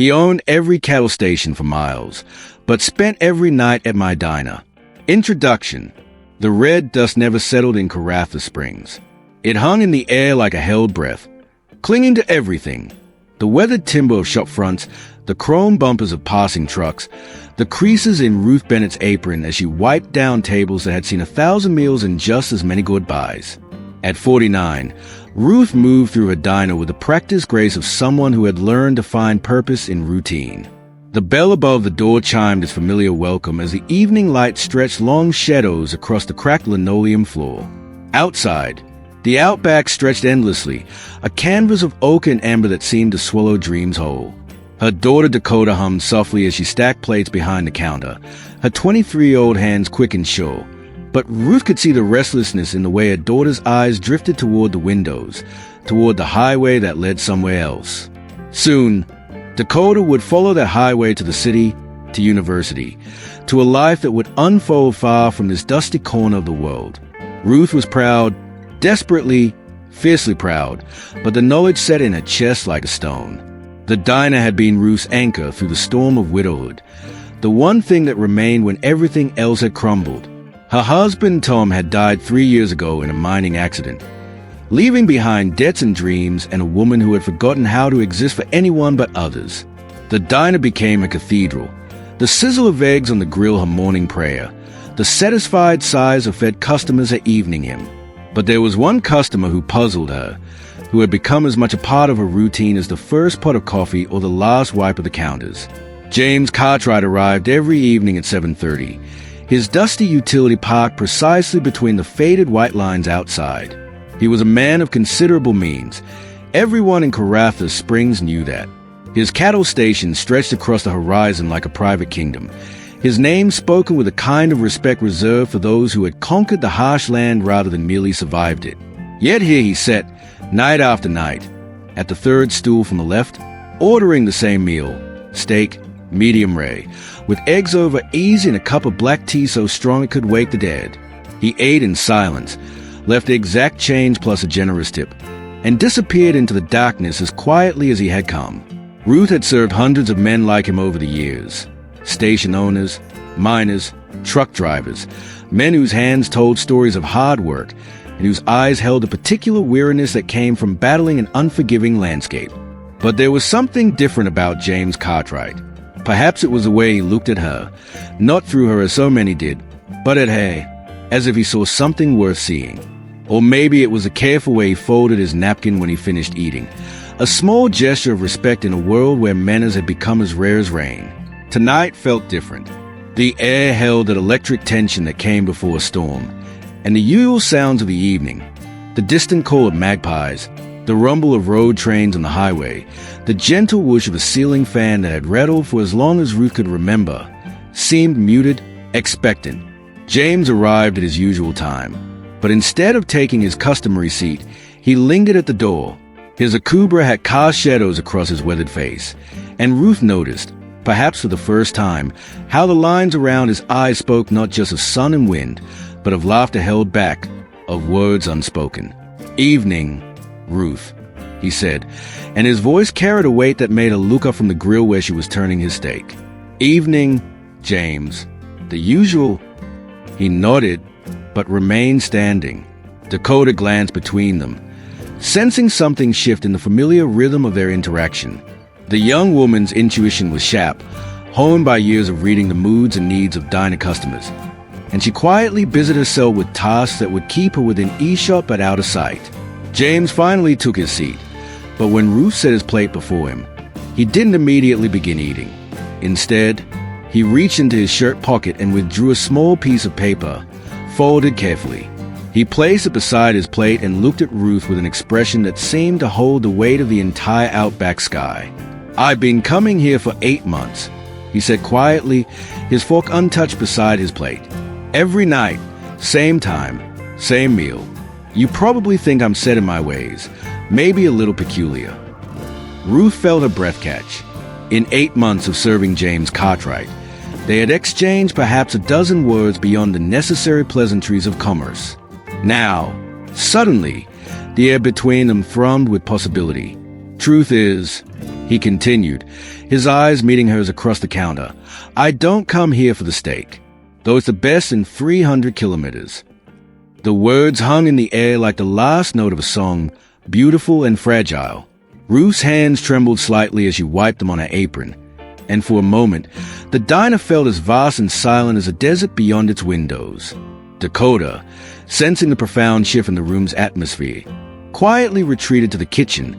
He owned every cattle station for miles, but spent every night at my diner. Introduction. The red dust never settled in Caratha Springs. It hung in the air like a held breath, clinging to everything. The weathered timber of shop fronts, the chrome bumpers of passing trucks, the creases in Ruth Bennett's apron as she wiped down tables that had seen 1,000 meals and just as many goodbyes. At 49, Ruth moved through her diner with the practiced grace of someone who had learned to find purpose in routine. The bell above the door chimed its familiar welcome as the evening light stretched long shadows across the cracked linoleum floor. Outside, the Outback stretched endlessly, a canvas of oak and amber that seemed to swallow dreams whole. Her daughter Dakota hummed softly as she stacked plates behind the counter, her 23-year-old hands quick and sure. But Ruth could see the restlessness in the way her daughter's eyes drifted toward the windows, toward the highway that led somewhere else. Soon, Dakota would follow that highway to the city, to university, to a life that would unfold far from this dusty corner of the world. Ruth was proud, desperately, fiercely proud, but the knowledge set in her chest like a stone. The diner had been Ruth's anchor through the storm of widowhood, the one thing that remained when everything else had crumbled. Her husband, Tom, had died 3 years ago in a mining accident, leaving behind debts and dreams and a woman who had forgotten how to exist for anyone but others. The diner became a cathedral, the sizzle of eggs on the grill her morning prayer, the satisfied sighs of fed customers her evening hymn. But there was one customer who puzzled her, who had become as much a part of her routine as the first pot of coffee or the last wipe of the counters. James Cartwright arrived every evening at 7:30, his dusty utility parked precisely between the faded white lines outside. He was a man of considerable means. Everyone in Caratha Springs knew that. His cattle station stretched across the horizon like a private kingdom, his name spoken with a kind of respect reserved for those who had conquered the harsh land rather than merely survived it. Yet here he sat, night after night, at the third stool from the left, ordering the same meal, steak, medium rare, with eggs over easy and a cup of black tea so strong it could wake the dead. He ate in silence, left the exact change plus a generous tip, and disappeared into the darkness as quietly as he had come. Ruth had served hundreds of men like him over the years. Station owners, miners, truck drivers, men whose hands told stories of hard work and whose eyes held a particular weariness that came from battling an unforgiving landscape. But there was something different about James Cartwright. Perhaps it was the way he looked at her, not through her as so many did, but at her, as if he saw something worth seeing. Or maybe it was the careful way he folded his napkin when he finished eating, a small gesture of respect in a world where manners had become as rare as rain. Tonight felt different. The air held that electric tension that came before a storm, and the usual sounds of the evening, the distant call of magpies, the rumble of road trains on the highway, the gentle whoosh of a ceiling fan that had rattled for as long as Ruth could remember, seemed muted, expectant. James arrived at his usual time, but instead of taking his customary seat, he lingered at the door. His akubra had cast shadows across his weathered face, and Ruth noticed, perhaps for the first time, how the lines around his eyes spoke not just of sun and wind, but of laughter held back, of words unspoken. "Evening, Ruth," he said, and his voice carried a weight that made her look up from the grill where she was turning his steak. "Evening, James." The usual. He nodded, but remained standing. Dakota glanced between them, sensing something shift in the familiar rhythm of their interaction. The young woman's intuition was sharp, honed by years of reading the moods and needs of diner customers, and she quietly busied herself with tasks that would keep her within earshot but out of sight. James finally took his seat, but when Ruth set his plate before him, he didn't immediately begin eating. Instead, he reached into his shirt pocket and withdrew a small piece of paper, folded carefully. He placed it beside his plate and looked at Ruth with an expression that seemed to hold the weight of the entire Outback sky. "I've been coming here for 8 months," he said quietly, his fork untouched beside his plate. "Every night, same time, same meal. You probably think I'm set in my ways, maybe a little peculiar." Ruth felt her breath catch. In 8 months of serving James Cartwright, they had exchanged perhaps a dozen words beyond the necessary pleasantries of commerce. Now, suddenly, the air between them thrummed with possibility. "Truth is," he continued, his eyes meeting hers across the counter. "I don't come here for the steak, though it's the best in 300 kilometers." The words hung in the air like the last note of a song, beautiful and fragile. Ruth's hands trembled slightly as she wiped them on her apron, and for a moment, the diner felt as vast and silent as a desert beyond its windows. Dakota, sensing the profound shift in the room's atmosphere, quietly retreated to the kitchen,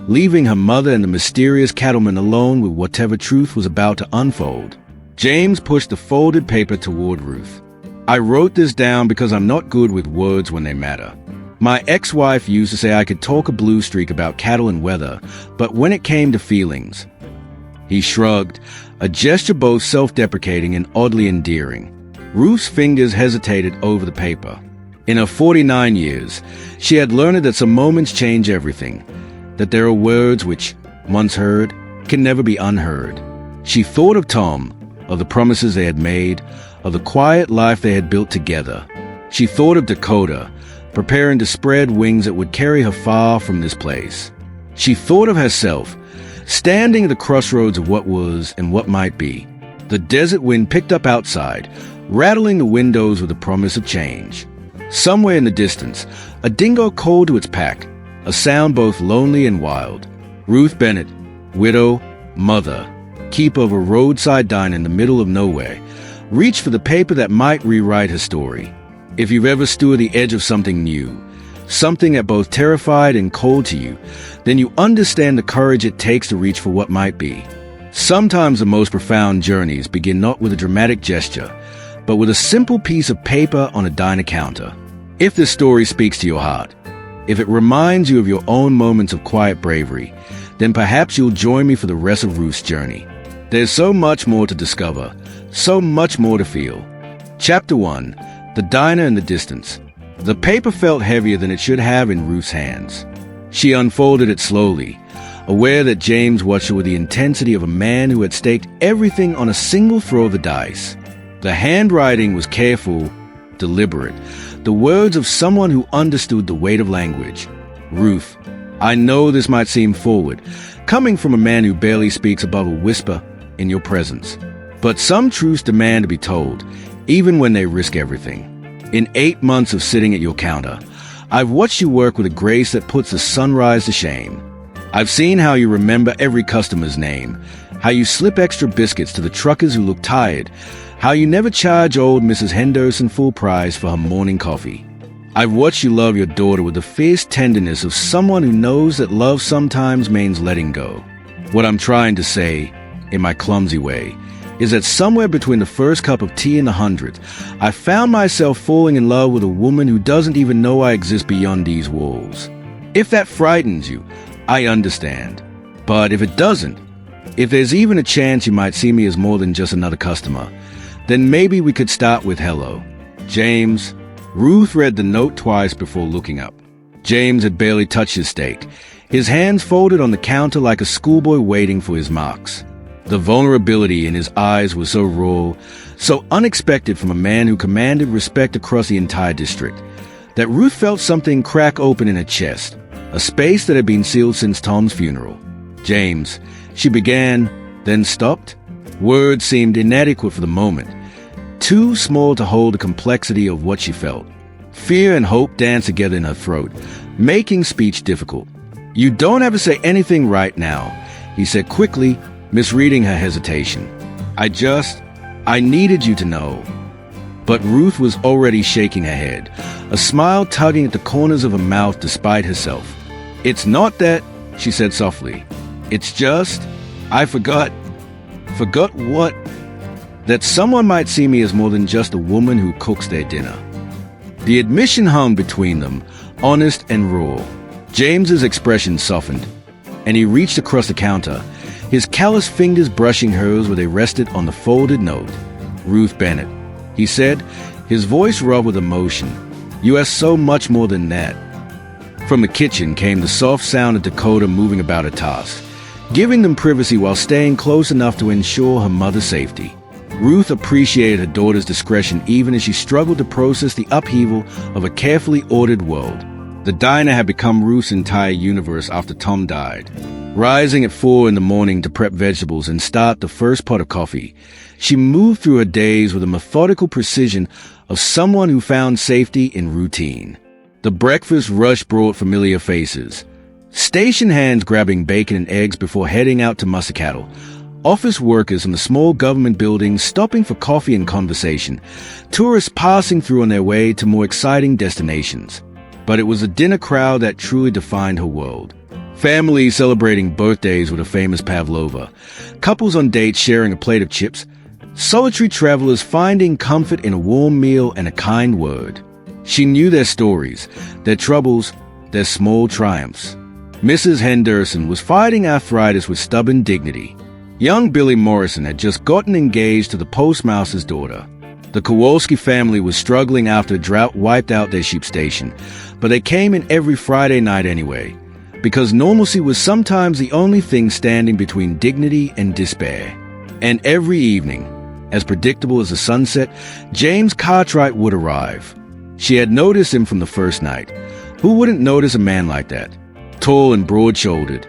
leaving her mother and the mysterious cattleman alone with whatever truth was about to unfold. James pushed the folded paper toward Ruth. "I wrote this down because I'm not good with words when they matter. My ex-wife used to say I could talk a blue streak about cattle and weather, but when it came to feelings..." He shrugged, a gesture both self-deprecating and oddly endearing. Ruth's fingers hesitated over the paper. In her 49 years, she had learned that some moments change everything, that there are words which, once heard, can never be unheard. She thought of Tom, of the promises they had made, of the quiet life they had built together. She thought of Dakota, preparing to spread wings that would carry her far from this place. She thought of herself, standing at the crossroads of what was and what might be. The desert wind picked up outside, rattling the windows with the promise of change. Somewhere in the distance, a dingo called to its pack, a sound both lonely and wild. Ruth Bennett, widow, mother, keeper of a roadside diner in the middle of nowhere, reached for the paper that might rewrite her story. If you've ever stood at the edge of something new, something that both terrified and called to you, then you understand the courage it takes to reach for what might be. Sometimes the most profound journeys begin not with a dramatic gesture, but with a simple piece of paper on a diner counter. If this story speaks to your heart, if it reminds you of your own moments of quiet bravery, then perhaps you'll join me for the rest of Ruth's journey. There's so much more to discover, so much more to feel. Chapter 1. The Diner in the Distance. The paper felt heavier than it should have in Ruth's hands. She unfolded it slowly, aware that James watched her with the intensity of a man who had staked everything on a single throw of the dice. The handwriting was careful, deliberate, the words of someone who understood the weight of language. "Ruth, I know this might seem forward, coming from a man who barely speaks above a whisper in your presence. But some truths demand to be told, even when they risk everything. In 8 months of sitting at your counter, I've watched you work with a grace that puts the sunrise to shame. I've seen how you remember every customer's name, how you slip extra biscuits to the truckers who look tired, how you never charge old Mrs. Henderson full price for her morning coffee. I've watched you love your daughter with the fierce tenderness of someone who knows that love sometimes means letting go. What I'm trying to say, in my clumsy way, is that somewhere between the first cup of tea and the 100th, I found myself falling in love with a woman who doesn't even know I exist beyond these walls. If that frightens you, I understand. But if it doesn't, if there's even a chance you might see me as more than just another customer, then maybe we could start with hello. James." Ruth read the note twice before looking up. James had barely touched his steak, his hands folded on the counter like a schoolboy waiting for his marks. The vulnerability in his eyes was so raw, so unexpected from a man who commanded respect across the entire district, that Ruth felt something crack open in her chest, a space that had been sealed since Tom's funeral. "James," she began, then stopped. Words seemed inadequate for the moment, too small to hold the complexity of what she felt. Fear and hope danced together in her throat, making speech difficult. "You don't have to say anything right now," he said quickly, misreading her hesitation. I needed you to know." But Ruth was already shaking her head, a smile tugging at the corners of her mouth despite herself. "It's not that," she said softly. "It's just, I forgot." "Forgot what?" "That someone might see me as more than just a woman who cooks their dinner." The admission hung between them, honest and raw. James's expression softened, and he reached across the counter, his callous fingers brushing hers where they rested on the folded note. "Ruth Bennett," he said, his voice raw with emotion. "You are so much more than that." From the kitchen came the soft sound of Dakota moving about her task, giving them privacy while staying close enough to ensure her mother's safety. Ruth appreciated her daughter's discretion even as she struggled to process the upheaval of a carefully ordered world. The diner had become Ruth's entire universe after Tom died. Rising at 4 in the morning to prep vegetables and start the first pot of coffee, she moved through her days with the methodical precision of someone who found safety in routine. The breakfast rush brought familiar faces. Station hands grabbing bacon and eggs before heading out to muster cattle. Office workers in the small government buildings stopping for coffee and conversation. Tourists passing through on their way to more exciting destinations. But it was a dinner crowd that truly defined her world. Families celebrating birthdays with a famous pavlova. Couples on dates sharing a plate of chips. Solitary travelers finding comfort in a warm meal and a kind word. She knew their stories, their troubles, their small triumphs. Mrs. Henderson was fighting arthritis with stubborn dignity. Young Billy Morrison had just gotten engaged to the postmaster's daughter. The Kowalski family was struggling after a drought wiped out their sheep station, but they came in every Friday night anyway, because normalcy was sometimes the only thing standing between dignity and despair. And every evening, as predictable as the sunset, James Cartwright would arrive. She had noticed him from the first night. Who wouldn't notice a man like that? Tall and broad-shouldered,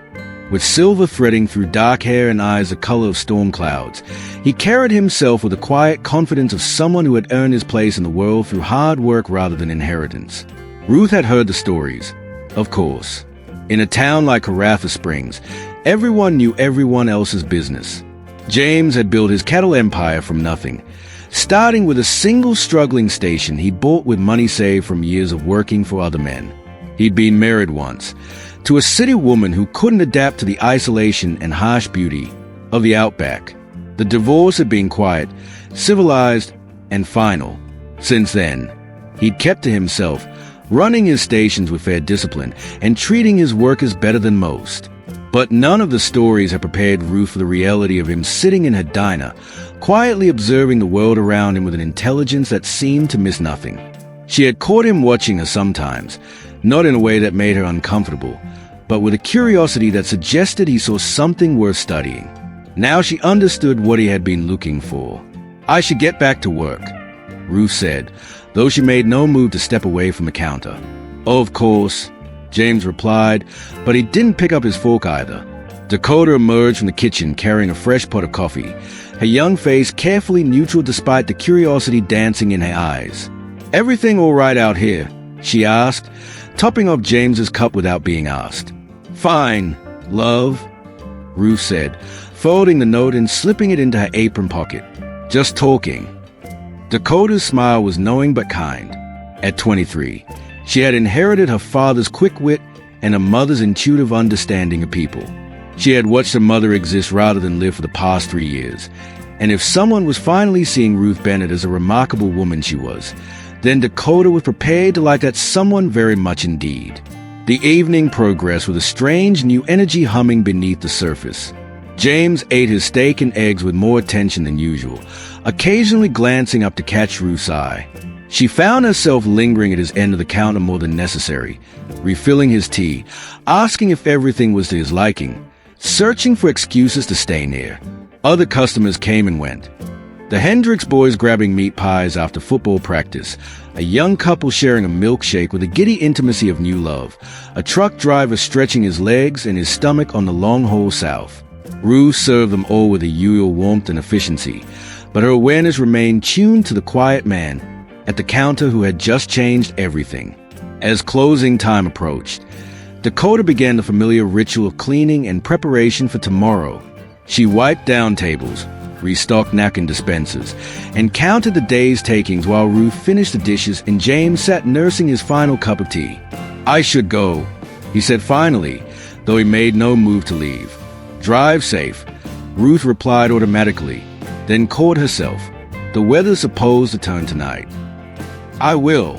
with silver threading through dark hair and eyes the color of storm clouds. He carried himself with the quiet confidence of someone who had earned his place in the world through hard work rather than inheritance. Ruth had heard the stories, of course. In a town like Caratha Springs, everyone knew everyone else's business. James had built his cattle empire from nothing, starting with a single struggling station he'd bought with money saved from years of working for other men. He'd been married once, to a city woman who couldn't adapt to the isolation and harsh beauty of the Outback. The divorce had been quiet, civilized, and final. Since then, he'd kept to himself, running his stations with fair discipline and treating his workers better than most. But none of the stories had prepared Ruth for the reality of him sitting in her diner, quietly observing the world around him with an intelligence that seemed to miss nothing. She had caught him watching her sometimes, not in a way that made her uncomfortable, but with a curiosity that suggested he saw something worth studying. Now she understood what he had been looking for. "I should get back to work," Ruth said, though she made no move to step away from the counter. "Of course," James replied, but he didn't pick up his fork either. Dakota emerged from the kitchen carrying a fresh pot of coffee, her young face carefully neutral despite the curiosity dancing in her eyes. "Everything all right out here?" she asked, topping off James's cup without being asked. "Fine, love," Ruth said, folding the note and slipping it into her apron pocket. "Just talking." Dakota's smile was knowing but kind. At 23, she had inherited her father's quick wit and her mother's intuitive understanding of people. She had watched her mother exist rather than live for the past 3 years. And if someone was finally seeing Ruth Bennett as a remarkable woman she was, then Dakota was prepared to like that someone very much indeed. The evening progressed with a strange new energy humming beneath the surface. James ate his steak and eggs with more attention than usual, occasionally glancing up to catch Ruth's eye. She found herself lingering at his end of the counter more than necessary, refilling his tea, asking if everything was to his liking, searching for excuses to stay near. Other customers came and went. The Hendricks boys grabbing meat pies after football practice, a young couple sharing a milkshake with the giddy intimacy of new love, a truck driver stretching his legs and his stomach on the long haul south. Ruth served them all with a usual warmth and efficiency, but her awareness remained tuned to the quiet man at the counter who had just changed everything. As closing time approached, Dakota began the familiar ritual of cleaning and preparation for tomorrow. She wiped down tables, restocked napkin dispensers, and counted the day's takings while Ruth finished the dishes and James sat nursing his final cup of tea. "I should go," he said finally, though he made no move to leave. "Drive safe," Ruth replied automatically, then caught herself. The weather's supposed to turn tonight. "I will."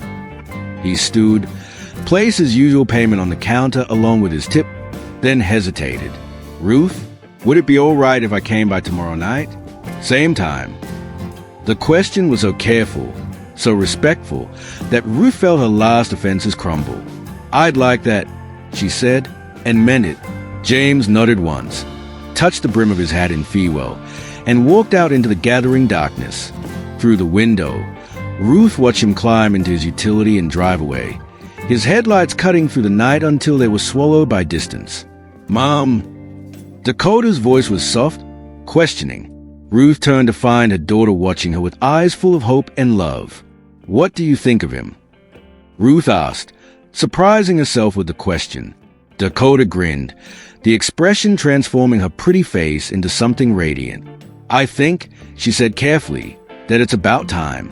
He stewed, placed his usual payment on the counter along with his tip, then hesitated. "Ruth, would it be all right if I came by tomorrow night? Same time?" The question was so careful, so respectful, that Ruth felt her last defenses crumble. "I'd like that," she said, and meant it. James nodded once, touched the brim of his hat in farewell, and walked out into the gathering darkness. Through the window, Ruth watched him climb into his utility and drive away, his headlights cutting through the night until they were swallowed by distance. "Mom," Dakota's voice was soft, questioning. Ruth turned to find her daughter watching her with eyes full of hope and love. "What do you think of him?" Ruth asked, surprising herself with the question. Dakota grinned, the expression transforming her pretty face into something radiant. "I think," she said carefully, "that it's about time."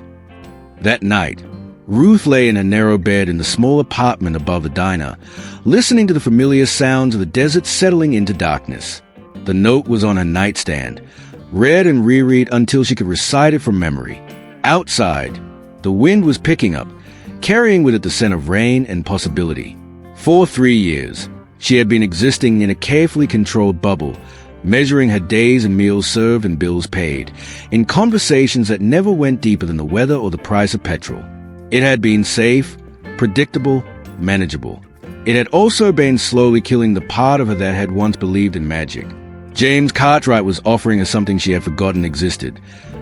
That night, Ruth lay in a narrow bed in the small apartment above the diner, listening to the familiar sounds of the desert settling into darkness. The note was on her nightstand, read and reread until she could recite it from memory. Outside, the wind was picking up, carrying with it the scent of rain and possibility. For 3 years, she had been existing in a carefully controlled bubble, measuring her days and meals served and bills paid, in conversations that never went deeper than the weather or the price of petrol. It had been safe, predictable, manageable. It had also been slowly killing the part of her that had once believed in magic. James Cartwright was offering her something she had forgotten existed,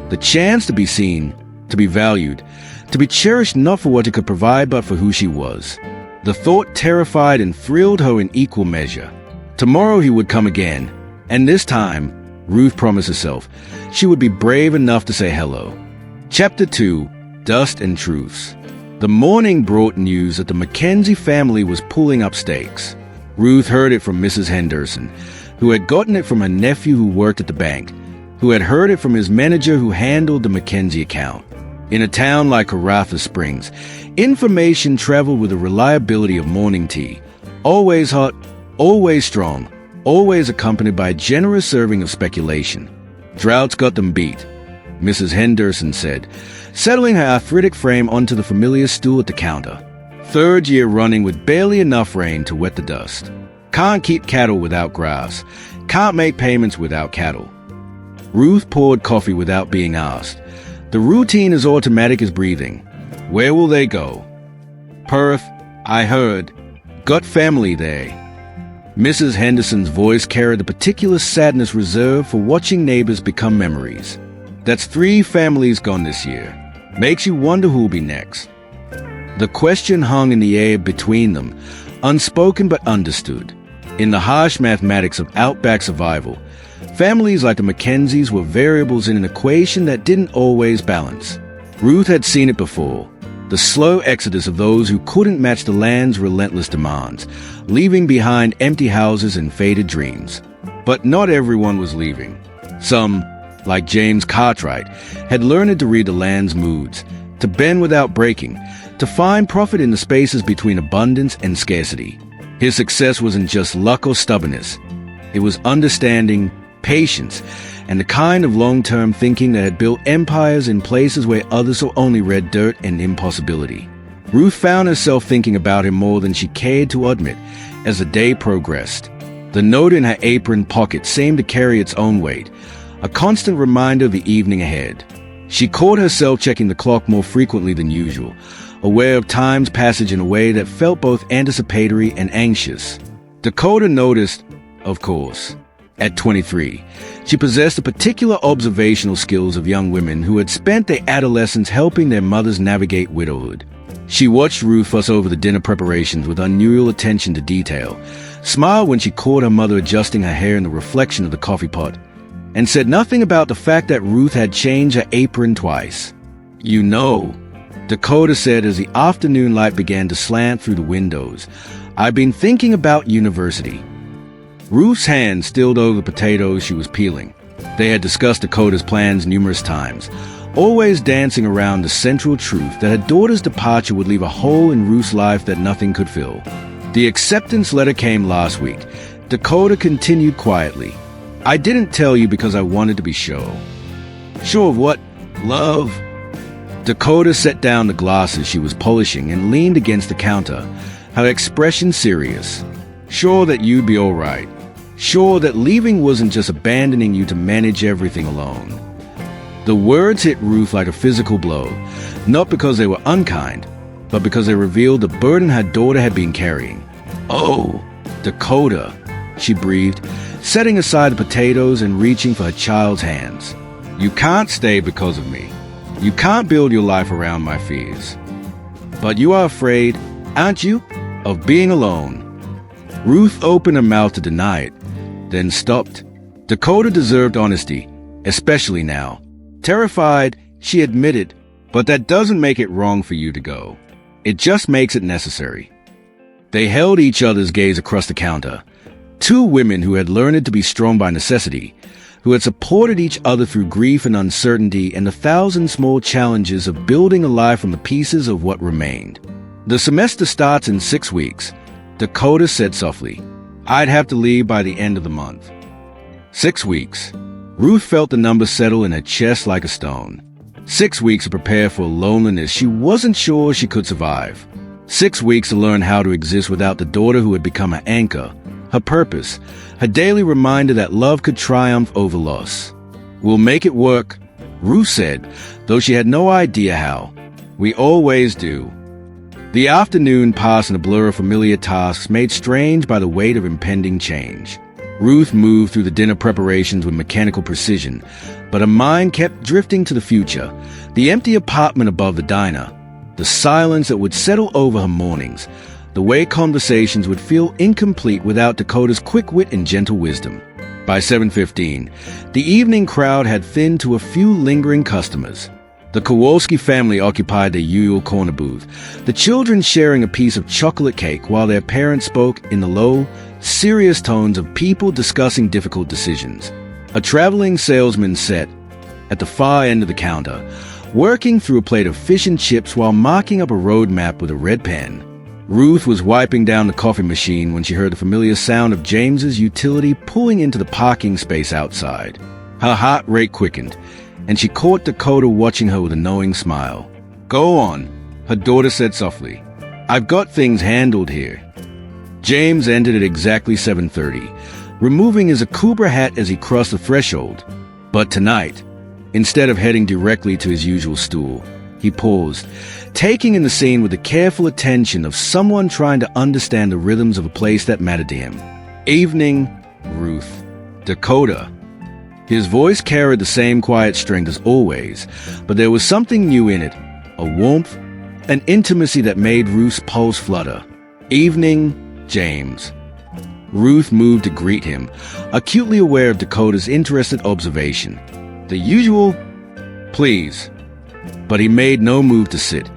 the chance to be seen, to be valued, to be cherished not for what it could provide but for who she was. The thought terrified and thrilled her in equal measure. Tomorrow he would come again, and this time, Ruth promised herself, she would be brave enough to say hello. Chapter 2, Dust and Truths. The morning brought news that the Mackenzie family was pulling up stakes. Ruth heard it from Mrs. Henderson, who had gotten it from her nephew who worked at the bank, who had heard it from his manager who handled the Mackenzie account. In a town like Caratha Springs, information traveled with the reliability of morning tea, always hot, always strong, always accompanied by a generous serving of speculation. Droughts got them beat, Mrs. Henderson said, settling her arthritic frame onto the familiar stool at the counter. 3rd year running with barely enough rain to wet the dust. Can't keep cattle without grass. Can't make payments without cattle. Ruth poured coffee without being asked. The routine is automatic as breathing. Where will they go? Perth, I heard. Got family there. Mrs. Henderson's voice carried the particular sadness reserved for watching neighbors become memories. That's 3 families gone this year. Makes you wonder who'll be next. The question hung in the air between them, unspoken but understood. In the harsh mathematics of Outback survival, families like the Mackenzies were variables in an equation that didn't always balance. Ruth had seen it before, the slow exodus of those who couldn't match the land's relentless demands, leaving behind empty houses and faded dreams. But not everyone was leaving. Some, like James Cartwright, had learned to read the land's moods, to bend without breaking, to find profit in the spaces between abundance and scarcity. His success wasn't just luck or stubbornness. It was understanding, patience, and the kind of long-term thinking that had built empires in places where others saw only red dirt and impossibility. Ruth found herself thinking about him more than she cared to admit as the day progressed. The note in her apron pocket seemed to carry its own weight, a constant reminder of the evening ahead. She caught herself checking the clock more frequently than usual, aware of time's passage in a way that felt both anticipatory and anxious. Dakota noticed, of course. At 23, she possessed the particular observational skills of young women who had spent their adolescence helping their mothers navigate widowhood. She watched Ruth fuss over the dinner preparations with unusual attention to detail, smiled when she caught her mother adjusting her hair in the reflection of the coffee pot, and said nothing about the fact that Ruth had changed her apron twice. "You know," Dakota said as the afternoon light began to slant through the windows, "I've been thinking about university." Ruth's hand stilled over the potatoes she was peeling. They had discussed Dakota's plans numerous times, always dancing around the central truth that her daughter's departure would leave a hole in Ruth's life that nothing could fill. The acceptance letter came last week. Dakota continued quietly. "I didn't tell you because I wanted to be sure." "Sure of what, love?" Dakota set down the glasses she was polishing and leaned against the counter, her expression serious. "Sure that you'd be all right. Sure that leaving wasn't just abandoning you to manage everything alone." The words hit Ruth like a physical blow, not because they were unkind, but because they revealed the burden her daughter had been carrying. "Oh, Dakota," she breathed, setting aside the potatoes and reaching for her child's hands. "You can't stay because of me. You can't build your life around my fears. But you are afraid, aren't you, of being alone?" Ruth opened her mouth to deny it, then stopped. Dakota deserved honesty, especially now. Terrified, she admitted, but that doesn't make it wrong for you to go. It just makes it necessary. They held each other's gaze across the counter. Two women who had learned to be strong by necessity, who had supported each other through grief and uncertainty and the thousand small challenges of building a life from the pieces of what remained. The semester starts in 6 weeks, Dakota said softly. I'd have to leave by the end of the month. 6 weeks. Ruth felt the number settle in her chest like a stone. 6 weeks to prepare for a loneliness she wasn't sure she could survive. 6 weeks to learn how to exist without the daughter who had become her anchor, her purpose, her daily reminder that love could triumph over loss. We'll make it work, Ruth said, though she had no idea how. We always do. The afternoon passed in a blur of familiar tasks made strange by the weight of impending change. Ruth moved through the dinner preparations with mechanical precision, but her mind kept drifting to the future, the empty apartment above the diner, the silence that would settle over her mornings, the way conversations would feel incomplete without Dakota's quick wit and gentle wisdom. By 7:15, the evening crowd had thinned to a few lingering customers. The Kowalski family occupied their usual corner booth, the children sharing a piece of chocolate cake while their parents spoke in the low, serious tones of people discussing difficult decisions. A traveling salesman sat at the far end of the counter, working through a plate of fish and chips while marking up a road map with a red pen. Ruth was wiping down the coffee machine when she heard the familiar sound of James's utility pulling into the parking space outside. Her heart rate quickened, and she caught Dakota watching her with a knowing smile. Go on, her daughter said softly. I've got things handled here. James entered at exactly 7:30, removing his Akubra hat as he crossed the threshold. But tonight, instead of heading directly to his usual stool, he paused, taking in the scene with the careful attention of someone trying to understand the rhythms of a place that mattered to him. Evening, Ruth. Dakota. His voice carried the same quiet strength as always, but there was something new in it, a warmth, an intimacy that made Ruth's pulse flutter. Evening, James. Ruth moved to greet him, acutely aware of Dakota's interested observation. The usual, please. But he made no move to sit,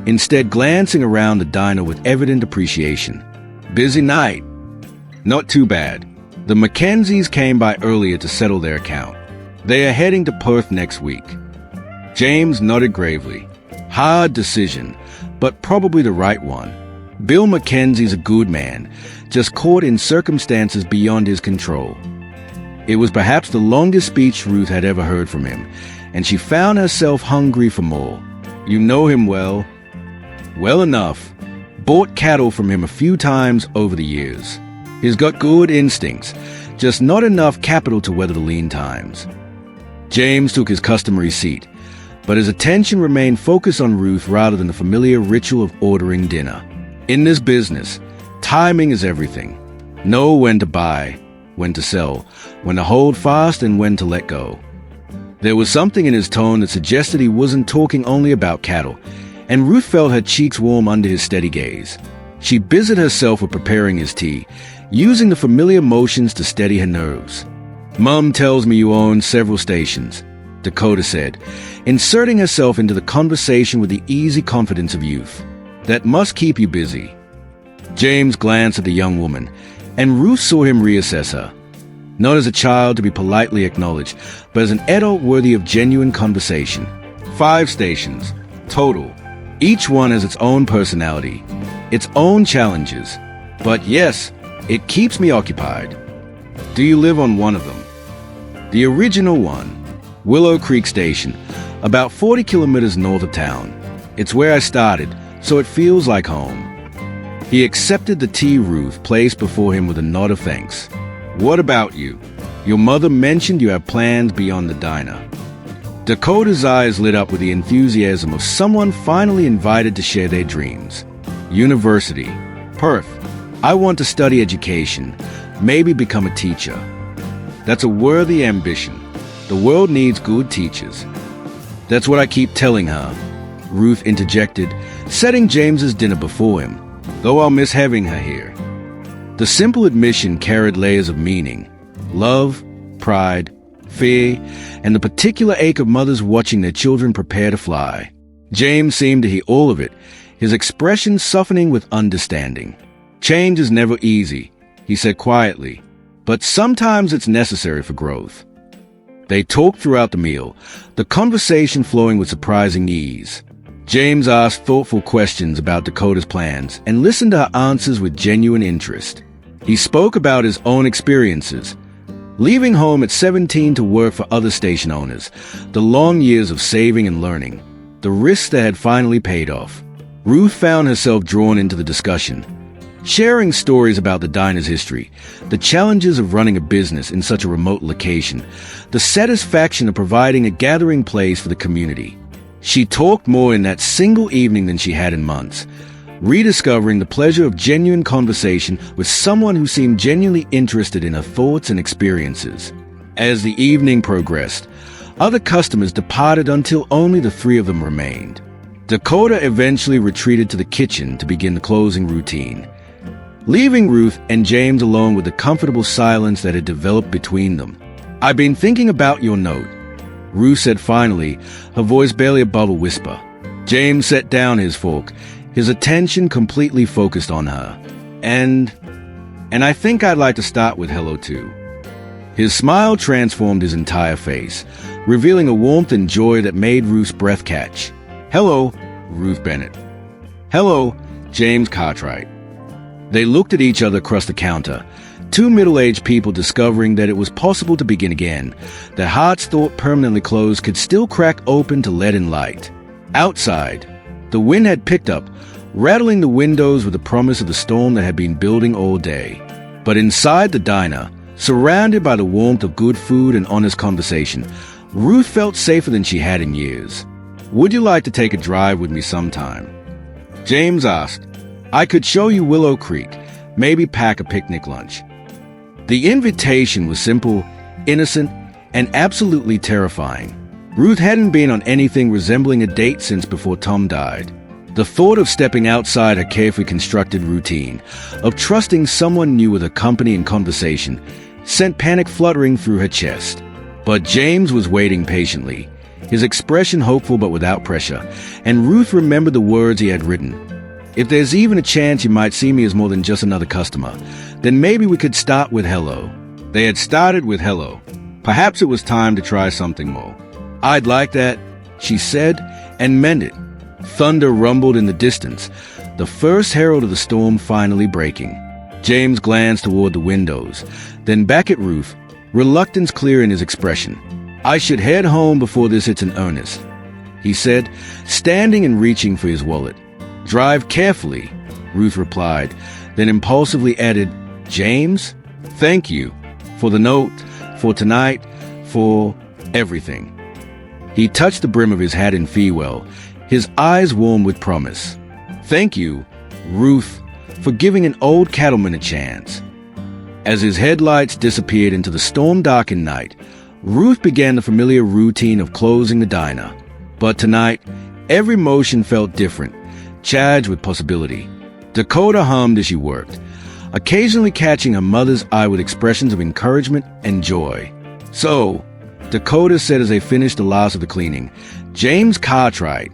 instead glancing around the diner with evident appreciation. Busy night. Not too bad. The Mackenzies came by earlier to settle their account. They are heading to Perth next week. James nodded gravely. Hard decision, but probably the right one. Bill Mackenzie's a good man, just caught in circumstances beyond his control. It was perhaps the longest speech Ruth had ever heard from him, and she found herself hungry for more. You know him well. Well enough. Bought cattle from him a few times over the years. He's got good instincts, just not enough capital to weather the lean times. James took his customary seat, but his attention remained focused on Ruth rather than the familiar ritual of ordering dinner. In this business, timing is everything. Know when to buy, when to sell, when to hold fast and when to let go. There was something in his tone that suggested he wasn't talking only about cattle, and Ruth felt her cheeks warm under his steady gaze. She busied herself with preparing his tea, using the familiar motions to steady her nerves. Mum tells me you own several stations, Dakota said, inserting herself into the conversation with the easy confidence of youth. That must keep you busy. James glanced at the young woman, and Ruth saw him reassess her. Not as a child to be politely acknowledged, but as an adult worthy of genuine conversation. 5 stations, total. Each one has its own personality, its own challenges. But yes, it keeps me occupied. Do you live on one of them? The original one, Willow Creek Station, about 40 kilometers north of town. It's where I started, so it feels like home. He accepted the tea Ruth placed before him with a nod of thanks. What about you? Your mother mentioned you have plans beyond the diner. Dakota's eyes lit up with the enthusiasm of someone finally invited to share their dreams. University. Perth. I want to study education, maybe become a teacher. That's a worthy ambition. The world needs good teachers. That's what I keep telling her, Ruth interjected, setting James's dinner before him, though I'll miss having her here. The simple admission carried layers of meaning. Love, pride, fear, and the particular ache of mothers watching their children prepare to fly. James seemed to hear all of it, his expression softening with understanding. "Change is never easy," he said quietly, "but sometimes it's necessary for growth." They talked throughout the meal, the conversation flowing with surprising ease. James asked thoughtful questions about Dakota's plans and listened to her answers with genuine interest. He spoke about his own experiences, leaving home at 17 to work for other station owners, the long years of saving and learning, the risks that had finally paid off. Ruth found herself drawn into the discussion, sharing stories about the diner's history, the challenges of running a business in such a remote location, the satisfaction of providing a gathering place for the community. She talked more in that single evening than she had in months, rediscovering the pleasure of genuine conversation with someone who seemed genuinely interested in her thoughts and experiences. As the evening progressed, other customers departed until only the three of them remained. Dakota eventually retreated to the kitchen to begin the closing routine, leaving Ruth and James alone with the comfortable silence that had developed between them. "I've been thinking about your note," Ruth said finally, her voice barely above a whisper. James set down his fork, his attention completely focused on her. And I think I'd like to start with hello too." His smile transformed his entire face, revealing a warmth and joy that made Ruth's breath catch. "Hello, Ruth Bennett." "Hello, James Cartwright." They looked at each other across the counter, two middle-aged people discovering that it was possible to begin again, that hearts thought permanently closed could still crack open to let in light. Outside, the wind had picked up, rattling the windows with the promise of the storm that had been building all day. But inside the diner, surrounded by the warmth of good food and honest conversation, Ruth felt safer than she had in years. "Would you like to take a drive with me sometime?" James asked. "I could show you Willow Creek, maybe pack a picnic lunch." The invitation was simple, innocent, and absolutely terrifying. Ruth hadn't been on anything resembling a date since before Tom died. The thought of stepping outside her carefully constructed routine, of trusting someone new with her company and conversation, sent panic fluttering through her chest. But James was waiting patiently, his expression hopeful but without pressure, and Ruth remembered the words he had written. "If there's even a chance you might see me as more than just another customer, then maybe we could start with hello." They had started with hello. Perhaps it was time to try something more. "I'd like that," she said, and meant it. Thunder rumbled in the distance, the first herald of the storm finally breaking. James glanced toward the windows, then back at Ruth, reluctance clear in his expression. "I should head home before this hits in earnest," he said, standing and reaching for his wallet. "Drive carefully," Ruth replied, then impulsively added, "James, thank you for the note, for tonight, for everything." He touched the brim of his hat in farewell, his eyes warm with promise. "Thank you, Ruth, for giving an old cattleman a chance." As his headlights disappeared into the storm-darkened night, Ruth began the familiar routine of closing the diner. But tonight, every motion felt different, charged with possibility. Dakota hummed as she worked, occasionally catching her mother's eye with expressions of encouragement and joy. "So," Dakota said as they finished the last of the cleaning, "James Cartwright."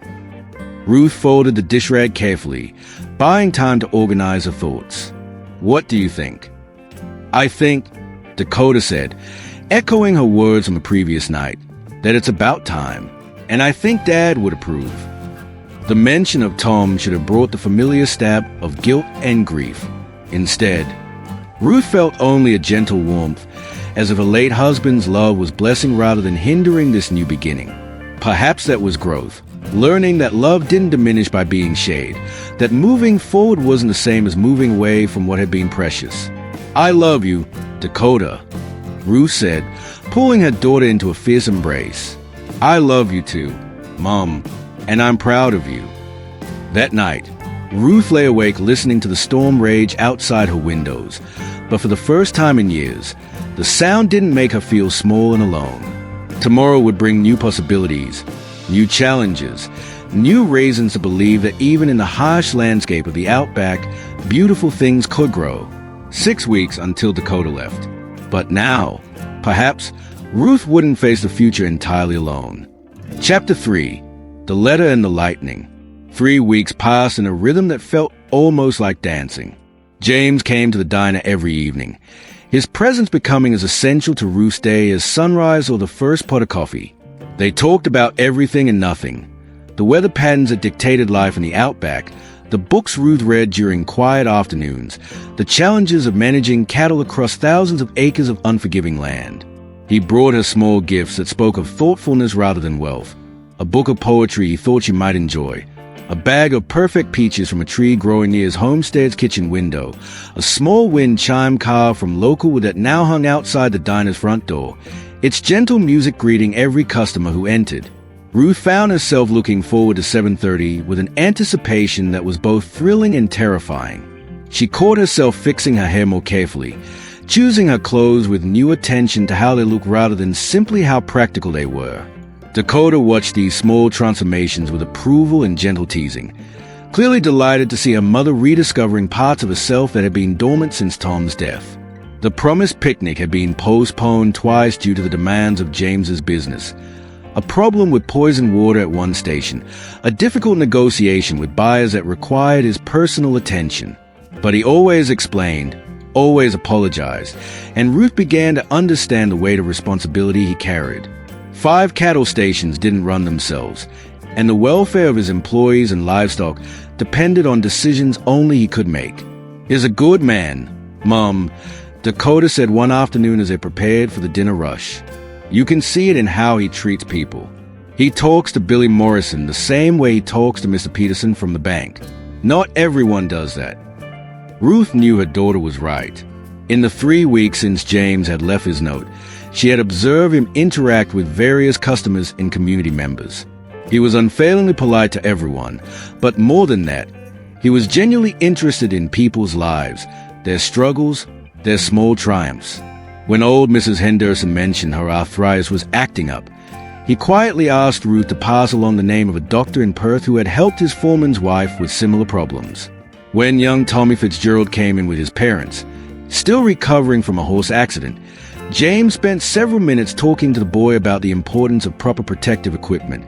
Ruth folded the dish rag carefully, buying time to organize her thoughts. "What do you think?" "I think," Dakota said, echoing her words from the previous night, "that it's about time, and I think Dad would approve." The mention of Tom should have brought the familiar stab of guilt and grief. Instead, Ruth felt only a gentle warmth, as if a late husband's love was blessing rather than hindering this new beginning. Perhaps that was growth, learning that love didn't diminish by being shared, that moving forward wasn't the same as moving away from what had been precious. "I love you, Dakota," Ruth said, pulling her daughter into a fierce embrace. "I love you too, Mom, and I'm proud of you." That night, Ruth lay awake listening to the storm rage outside her windows, but for the first time in years, the sound didn't make her feel small and alone. Tomorrow would bring new possibilities, new challenges, new reasons to believe that even in the harsh landscape of the Outback, beautiful things could grow. 6 weeks until Dakota left. But now, Perhaps Ruth wouldn't face the future entirely alone. Chapter 3. The Letter and the Lightning. 3 weeks passed in a rhythm that felt almost like dancing. James came to the diner every evening, his presence becoming as essential to Ruth's day as sunrise or the first pot of coffee. They talked about everything and nothing. The weather patterns that dictated life in the Outback, the books Ruth read during quiet afternoons, the challenges of managing cattle across thousands of acres of unforgiving land. He brought her small gifts that spoke of thoughtfulness rather than wealth, a book of poetry he thought she might enjoy, a bag of perfect peaches from a tree growing near his homestead's kitchen window, a small wind chime carved from local wood that now hung outside the diner's front door, its gentle music greeting every customer who entered. Ruth found herself looking forward to 7:30 with an anticipation that was both thrilling and terrifying. She caught herself fixing her hair more carefully, choosing her clothes with new attention to how they looked rather than simply how practical they were. Dakota watched these small transformations with approval and gentle teasing, clearly delighted to see her mother rediscovering parts of herself that had been dormant since Tom's death. The promised picnic had been postponed twice due to the demands of James's business. A problem with poisoned water at one station, a difficult negotiation with buyers that required his personal attention. But he always explained, always apologized, and Ruth began to understand the weight of responsibility he carried. 5 cattle stations didn't run themselves, and the welfare of his employees and livestock depended on decisions only he could make. "He's a good man, Mom," Dakota said one afternoon as they prepared for the dinner rush. "You can see it in how he treats people. He talks to Billy Morrison the same way he talks to Mr. Peterson from the bank. Not everyone does that." Ruth knew her daughter was right. In the 3 weeks since James had left his note, she had observed him interact with various customers and community members. He was unfailingly polite to everyone, but more than that, he was genuinely interested in people's lives, their struggles, their small triumphs. When old Mrs. Henderson mentioned her arthritis was acting up, he quietly asked Ruth to pass along the name of a doctor in Perth who had helped his foreman's wife with similar problems. When young Tommy Fitzgerald came in with his parents, still recovering from a horse accident, James spent several minutes talking to the boy about the importance of proper protective equipment,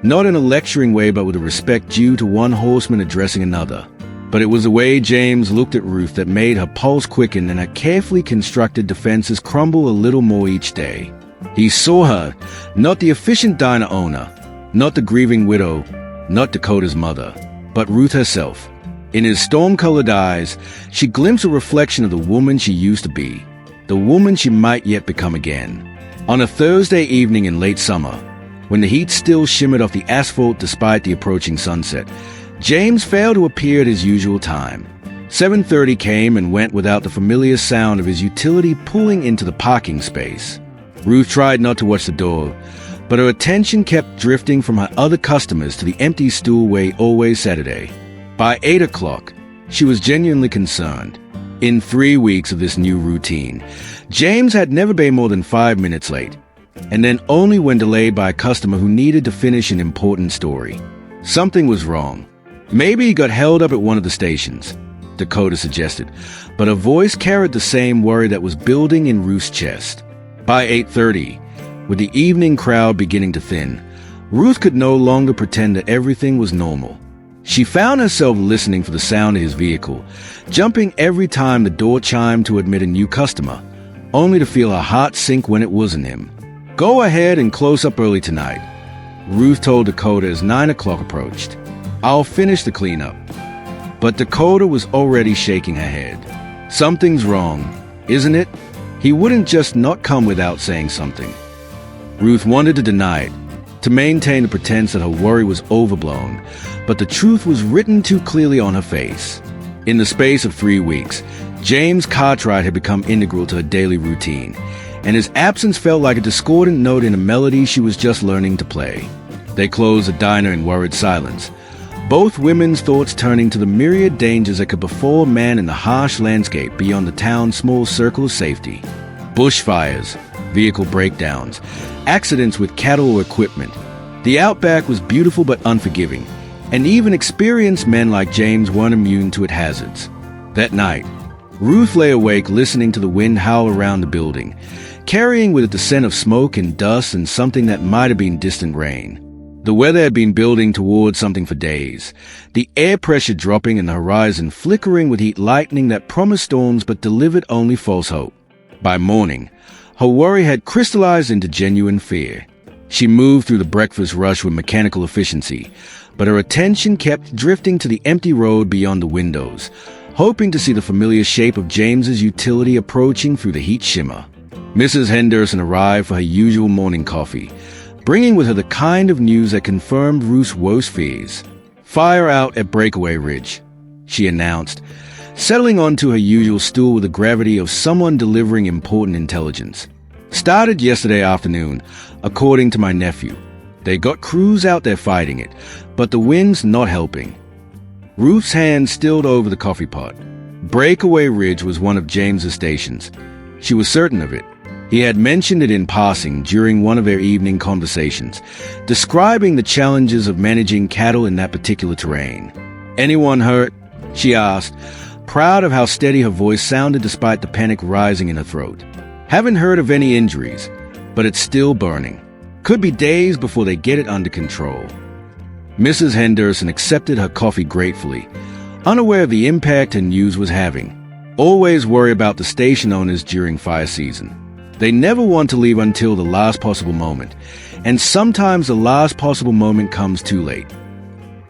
not in a lecturing way but with a respect due to one horseman addressing another. But it was the way James looked at Ruth that made her pulse quicken and her carefully constructed defenses crumble a little more each day. He saw her, not the efficient diner owner, not the grieving widow, not Dakota's mother, but Ruth herself. In his storm-colored eyes, she glimpsed a reflection of the woman she used to be, the woman she might yet become again. On a Thursday evening in late summer, when the heat still shimmered off the asphalt despite the approaching sunset, James failed to appear at his usual time. 7:30 came and went without the familiar sound of his utility pulling into the parking space. Ruth tried not to watch the door, but her attention kept drifting from her other customers to the empty stool where he always Saturday. By 8 o'clock, she was genuinely concerned. In 3 weeks of this new routine, James had never been more than 5 minutes late, and then only when delayed by a customer who needed to finish an important story. Something was wrong. Maybe he got held up at one of the stations, Dakota suggested, but her voice carried the same worry that was building in Ruth's chest. By 8:30, with the evening crowd beginning to thin, Ruth could no longer pretend that everything was normal. She found herself listening for the sound of his vehicle, jumping every time the door chimed to admit a new customer, only to feel her heart sink when it wasn't him. "Go ahead and close up early tonight," Ruth told Dakota as 9 o'clock approached. "I'll finish the cleanup." But Dakota was already shaking her head. "Something's wrong, isn't it?" He wouldn't just not come without saying something. Ruth wanted to deny it, to maintain the pretense that her worry was overblown, but the truth was written too clearly on her face. In the space of 3 weeks, James' Cartwright had become integral to her daily routine, and his absence felt like a discordant note in a melody she was just learning to play. They closed the diner in worried silence, both women's thoughts turning to the myriad dangers that could befall a man in the harsh landscape beyond the town's small circle of safety. Bushfires, vehicle breakdowns, accidents with cattle or equipment. The Outback was beautiful but unforgiving, and even experienced men like James weren't immune to its hazards. That night, Ruth lay awake listening to the wind howl around the building, carrying with it the scent of smoke and dust and something that might have been distant rain. The weather had been building towards something for days, the air pressure dropping and the horizon flickering with heat lightning that promised storms but delivered only false hope. By morning, her worry had crystallized into genuine fear. She moved through the breakfast rush with mechanical efficiency, but her attention kept drifting to the empty road beyond the windows, hoping to see the familiar shape of James's utility approaching through the heat shimmer. Mrs. Henderson arrived for her usual morning coffee, bringing with her the kind of news that confirmed Ruth's worst fears. "Fire out at Breakaway Ridge," she announced, settling onto her usual stool with the gravity of someone delivering important intelligence. "Started yesterday afternoon, according to my nephew. They got crews out there fighting it, but the wind's not helping." Ruth's hand stilled over the coffee pot. Breakaway Ridge was one of James's stations. She was certain of it. He had mentioned it in passing during one of their evening conversations, describing the challenges of managing cattle in that particular terrain. "Anyone hurt?" she asked, proud of how steady her voice sounded despite the panic rising in her throat. "Haven't heard of any injuries, but it's still burning. Could be days before they get it under control." Mrs. Henderson accepted her coffee gratefully, unaware of the impact her news was having. Always worry about the station owners during fire season. They never want to leave until the last possible moment, and sometimes the last possible moment comes too late.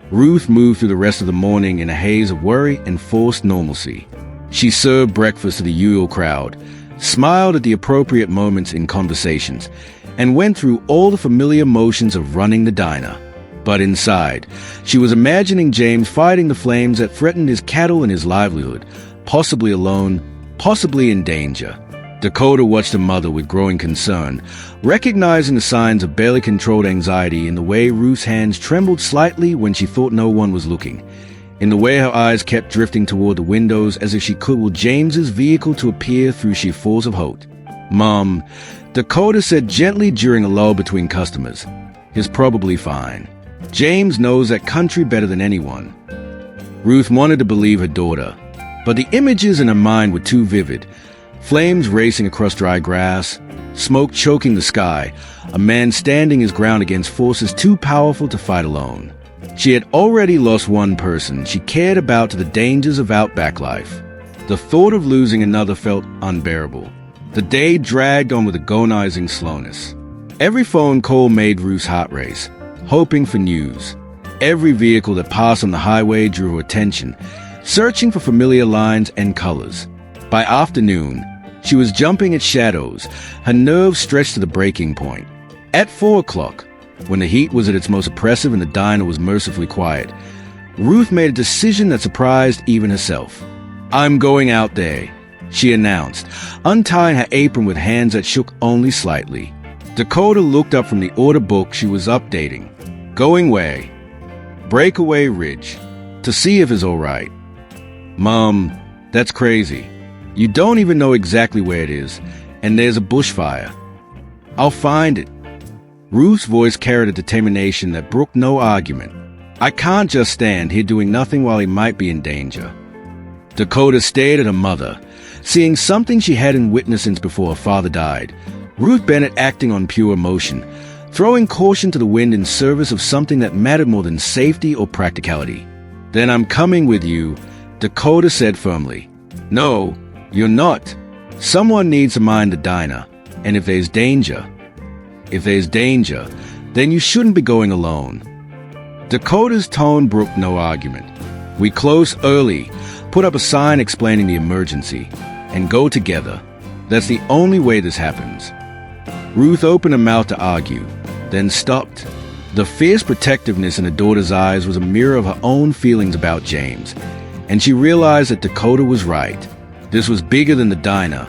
Ruth moved through the rest of the morning in a haze of worry and forced normalcy. She served breakfast to the usual crowd, smiled at the appropriate moments in conversations, and went through all the familiar motions of running the diner. But inside, she was imagining James fighting the flames that threatened his cattle and his livelihood, possibly alone, possibly in danger. Dakota watched her mother with growing concern, recognizing the signs of barely controlled anxiety in the way Ruth's hands trembled slightly when she thought no one was looking, in the way her eyes kept drifting toward the windows as if she could will James's vehicle to appear through sheer force of hope. "Mom," Dakota said gently during a lull between customers, "he's probably fine. James knows that country better than anyone." Ruth wanted to believe her daughter, but the images in her mind were too vivid. Flames racing across dry grass, smoke choking the sky, a man standing his ground against forces too powerful to fight alone. She had already lost one person she cared about to the dangers of Outback life. The thought of losing another felt unbearable. The day dragged on with agonizing slowness. Every phone call made Ruth's heart race, hoping for news. Every vehicle that passed on the highway drew her attention, searching for familiar lines and colors. By afternoon, she was jumping at shadows, her nerves stretched to the breaking point. At 4 o'clock, when the heat was at its most oppressive and the diner was mercifully quiet, Ruth made a decision that surprised even herself. "I'm going out there," she announced, untying her apron with hands that shook only slightly. Dakota looked up from the order book she was updating. "Going where?" "Breakaway Ridge, to see if it's all right." "Mom, that's crazy. You don't even know exactly where it is, and there's a bushfire." "I'll find it." Ruth's voice carried a determination that brooked no argument. "I can't just stand here doing nothing while he might be in danger." Dakota stared at her mother, seeing something she hadn't witnessed since before her father died. Ruth Bennett acting on pure emotion, throwing caution to the wind in service of something that mattered more than safety or practicality. "Then I'm coming with you," Dakota said firmly. "No, you're not. Someone needs to mind the diner, and if there's danger, then you shouldn't be going alone." Dakota's tone brooked no argument. "We close early, put up a sign explaining the emergency, and go together. That's the only way this happens." Ruth opened her mouth to argue, then stopped. The fierce protectiveness in her daughter's eyes was a mirror of her own feelings about James, and she realized that Dakota was right. This was bigger than the diner,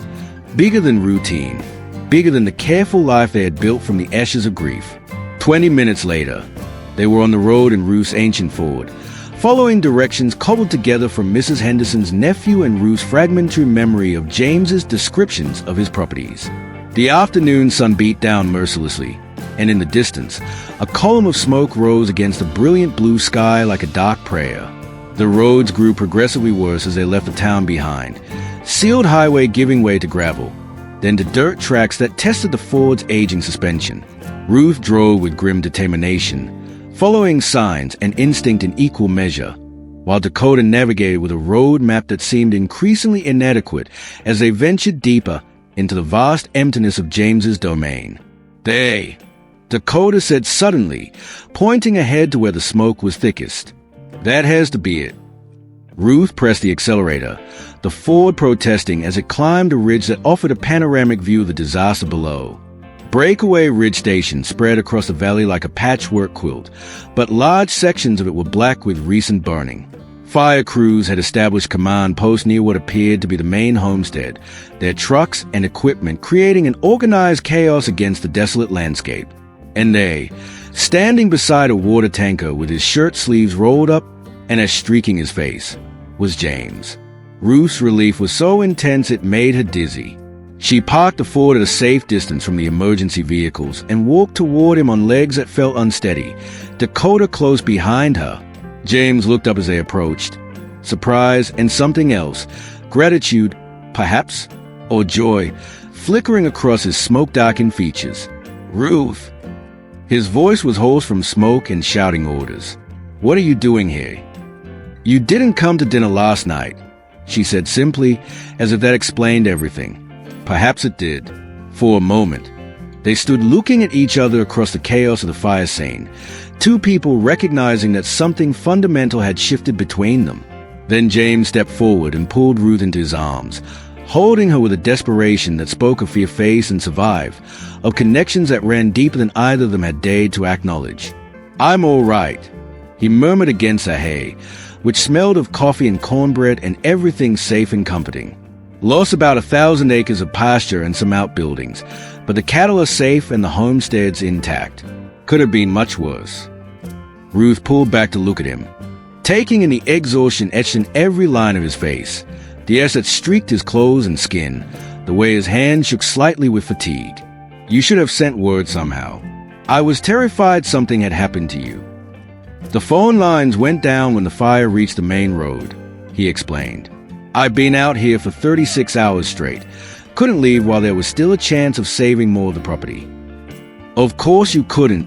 bigger than routine, bigger than the careful life they had built from the ashes of grief. 20 minutes later, they were on the road in Ruth's ancient Ford, following directions cobbled together from Mrs. Henderson's nephew and Ruth's fragmentary memory of James's descriptions of his properties. The afternoon sun beat down mercilessly, and in the distance, a column of smoke rose against a brilliant blue sky like a dark prayer. The roads grew progressively worse as they left the town behind, sealed highway giving way to gravel. then to dirt tracks that tested the Ford's aging suspension. Ruth drove with grim determination, following signs and instinct in equal measure, while Dakota navigated with a road map that seemed increasingly inadequate as they ventured deeper into the vast emptiness of James's domain. "There," Dakota said suddenly, pointing ahead to where the smoke was thickest. "That has to be it." Ruth pressed the accelerator, the Ford protesting as it climbed a ridge that offered a panoramic view of the disaster below. Breakaway Ridge Station spread across the valley like a patchwork quilt, but large sections of it were black with recent burning. Fire crews had established command posts near what appeared to be the main homestead, their trucks and equipment creating an organized chaos against the desolate landscape. And they, standing beside a water tanker with his shirt sleeves rolled up and as streaking his face, was James. Ruth's relief was so intense it made her dizzy. She parked the Ford at a safe distance from the emergency vehicles and walked toward him on legs that felt unsteady, Dakota close behind her. James looked up as they approached. Surprise and something else, gratitude, perhaps, or joy, flickering across his smoke-darkened features. "Ruth!" His voice was hoarse from smoke and shouting orders. "What are you doing here?" "You didn't come to dinner last night," she said simply, as if that explained everything. Perhaps it did. For a moment, they stood looking at each other across the chaos of the fire scene, two people recognizing that something fundamental had shifted between them. Then James stepped forward and pulled Ruth into his arms, holding her with a desperation that spoke of fear, face, and survive, of connections that ran deeper than either of them had dared to acknowledge. "I'm all right," he murmured against her hay, which smelled of coffee and cornbread and everything safe and comforting. "Lost about 1,000 acres of pasture and some outbuildings, but the cattle are safe and the homestead's intact. Could have been much worse." Ruth pulled back to look at him, taking in the exhaustion etched in every line of his face, the ash that streaked his clothes and skin, the way his hand shook slightly with fatigue. "You should have sent word somehow. I was terrified something had happened to you." "The phone lines went down when the fire reached the main road," he explained. "I've been out here for 36 hours straight. Couldn't leave while there was still a chance of saving more of the property." "Of course you couldn't,"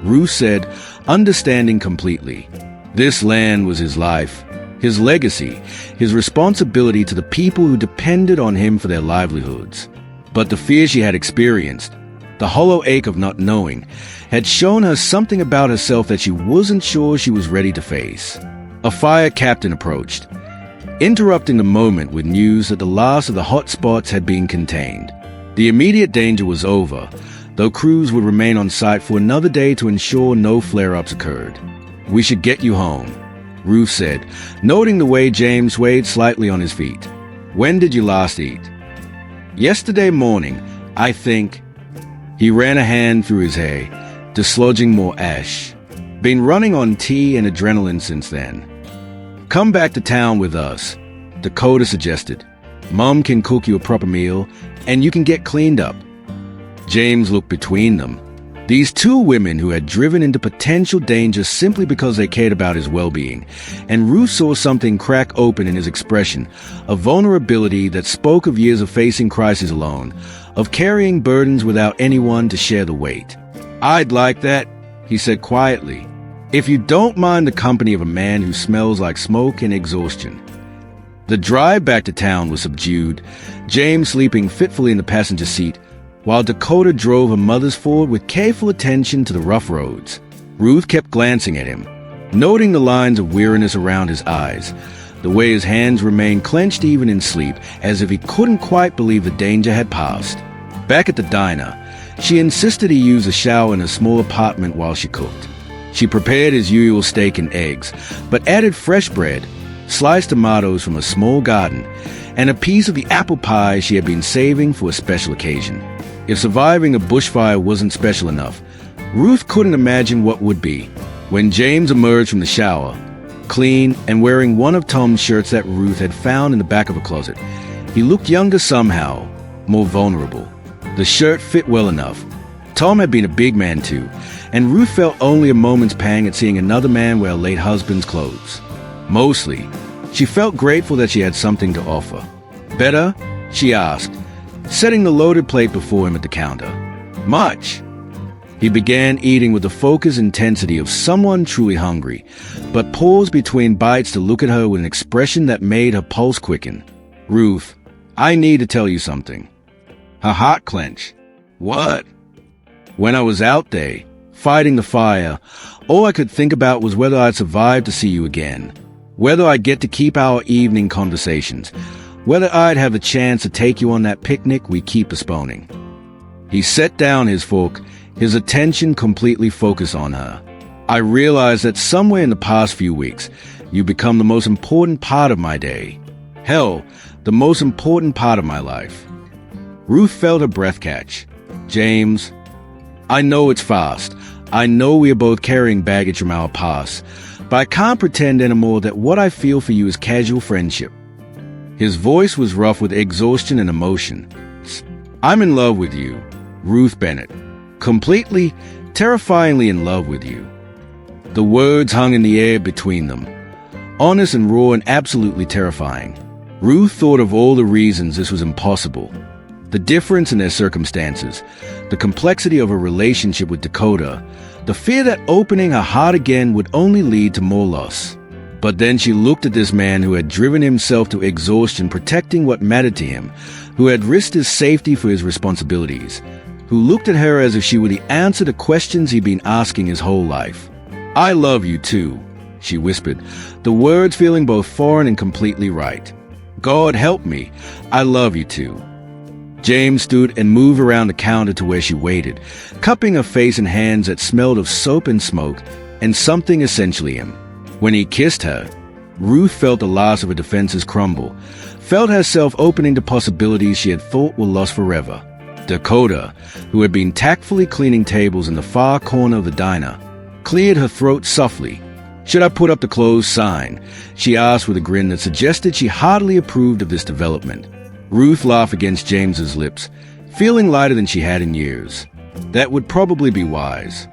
Ruth said, understanding completely. This land was his life, his legacy, his responsibility to the people who depended on him for their livelihoods. But the fear she had experienced, the hollow ache of not knowing, had shown her something about herself that she wasn't sure she was ready to face. A fire captain approached, interrupting the moment with news that the last of the hot spots had been contained. The immediate danger was over, though crews would remain on site for another day to ensure no flare-ups occurred. "We should get you home," Ruth said, noting the way James swayed slightly on his feet. "When did you last eat?" "Yesterday morning, I think." He ran a hand through his hair, dislodging more ash. "Been running on tea and adrenaline since then." "Come back to town with us," Dakota suggested. "Mom can cook you a proper meal, and you can get cleaned up." James looked between them. These two women who had driven into potential danger simply because they cared about his well-being, and Ruth saw something crack open in his expression, a vulnerability that spoke of years of facing crisis alone, of carrying burdens without anyone to share the weight. "I'd like that," he said quietly, "if you don't mind the company of a man who smells like smoke and exhaustion." The drive back to town was subdued, James sleeping fitfully in the passenger seat, while Dakota drove her mother's Ford with careful attention to the rough roads. Ruth kept glancing at him, noting the lines of weariness around his eyes, the way his hands remained clenched even in sleep, as if he couldn't quite believe the danger had passed. Back at the diner, she insisted he use a shower in a small apartment while she cooked. She prepared his usual steak and eggs, but added fresh bread, sliced tomatoes from a small garden, and a piece of the apple pie she had been saving for a special occasion. If surviving a bushfire wasn't special enough, Ruth couldn't imagine what would be. When James emerged from the shower, clean and wearing one of Tom's shirts that Ruth had found in the back of a closet, he looked younger somehow, more vulnerable. The shirt fit well enough. Tom had been a big man too, and Ruth felt only a moment's pang at seeing another man wear a late husband's clothes. Mostly, she felt grateful that she had something to offer. "Better?" she asked, setting the loaded plate before him at the counter. Much. He began eating with the focused intensity of someone truly hungry, but paused between bites to look at her with an expression that made her pulse quicken. Ruth, I need to tell you something. Her heart clenched. What? When I was out there, fighting the fire, all I could think about was whether I'd survive to see you again, whether I'd get to keep our evening conversations, whether I'd have the chance to take you on that picnic we keep postponing. He set down his fork, his attention completely focused on her. I realized that somewhere in the past few weeks, you've become the most important part of my day. Hell, the most important part of my life. Ruth felt her breath catch. James, I know it's fast. I know we are both carrying baggage from our past, but I can't pretend anymore that what I feel for you is casual friendship. His voice was rough with exhaustion and emotion. I'm in love with you, Ruth Bennett. Completely, terrifyingly in love with you. The words hung in the air between them, honest and raw and absolutely terrifying. Ruth thought of all the reasons this was impossible. The difference in their circumstances, the complexity of her relationship with Dakota, the fear that opening her heart again would only lead to more loss. But then she looked at this man who had driven himself to exhaustion protecting what mattered to him, who had risked his safety for his responsibilities, who looked at her as if she were the answer to questions he'd been asking his whole life. I love you too, she whispered, the words feeling both foreign and completely right. God help me, I love you too. James stood and moved around the counter to where she waited, cupping her face in hands that smelled of soap and smoke, and something essentially him. When he kissed her, Ruth felt the last of her defenses crumble, felt herself opening to possibilities she had thought were lost forever. Dakota, who had been tactfully cleaning tables in the far corner of the diner, cleared her throat softly. Should I put up the closed sign? She asked with a grin that suggested she heartily approved of this development. Ruth laughed against James's lips, feeling lighter than she had in years. That would probably be wise.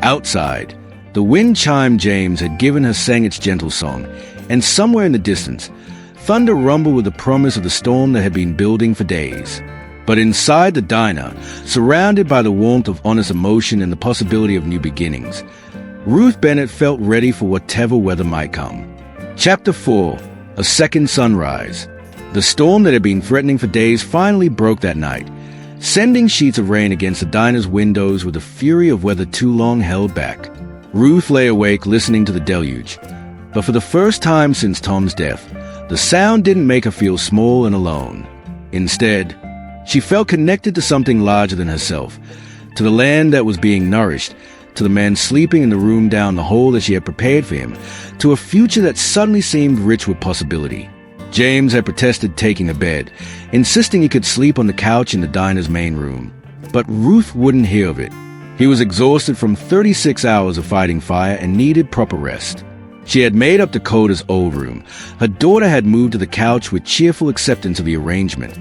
Outside, the wind chime James had given her sang its gentle song, and somewhere in the distance, thunder rumbled with the promise of the storm that had been building for days. But inside the diner, surrounded by the warmth of honest emotion and the possibility of new beginnings, Ruth Bennett felt ready for whatever weather might come. Chapter 4. A Second Sunrise. The storm that had been threatening for days finally broke that night, sending sheets of rain against the diner's windows with the fury of weather too long held back. Ruth lay awake listening to the deluge, but for the first time since Tom's death, the sound didn't make her feel small and alone. Instead, she felt connected to something larger than herself, to the land that was being nourished, to the man sleeping in the room down the hall that she had prepared for him, to a future that suddenly seemed rich with possibility. James had protested taking a bed, insisting he could sleep on the couch in the diner's main room. But Ruth wouldn't hear of it. He was exhausted from 36 hours of fighting fire and needed proper rest. She had made up Dakota's old room. Her daughter had moved to the couch with cheerful acceptance of the arrangement,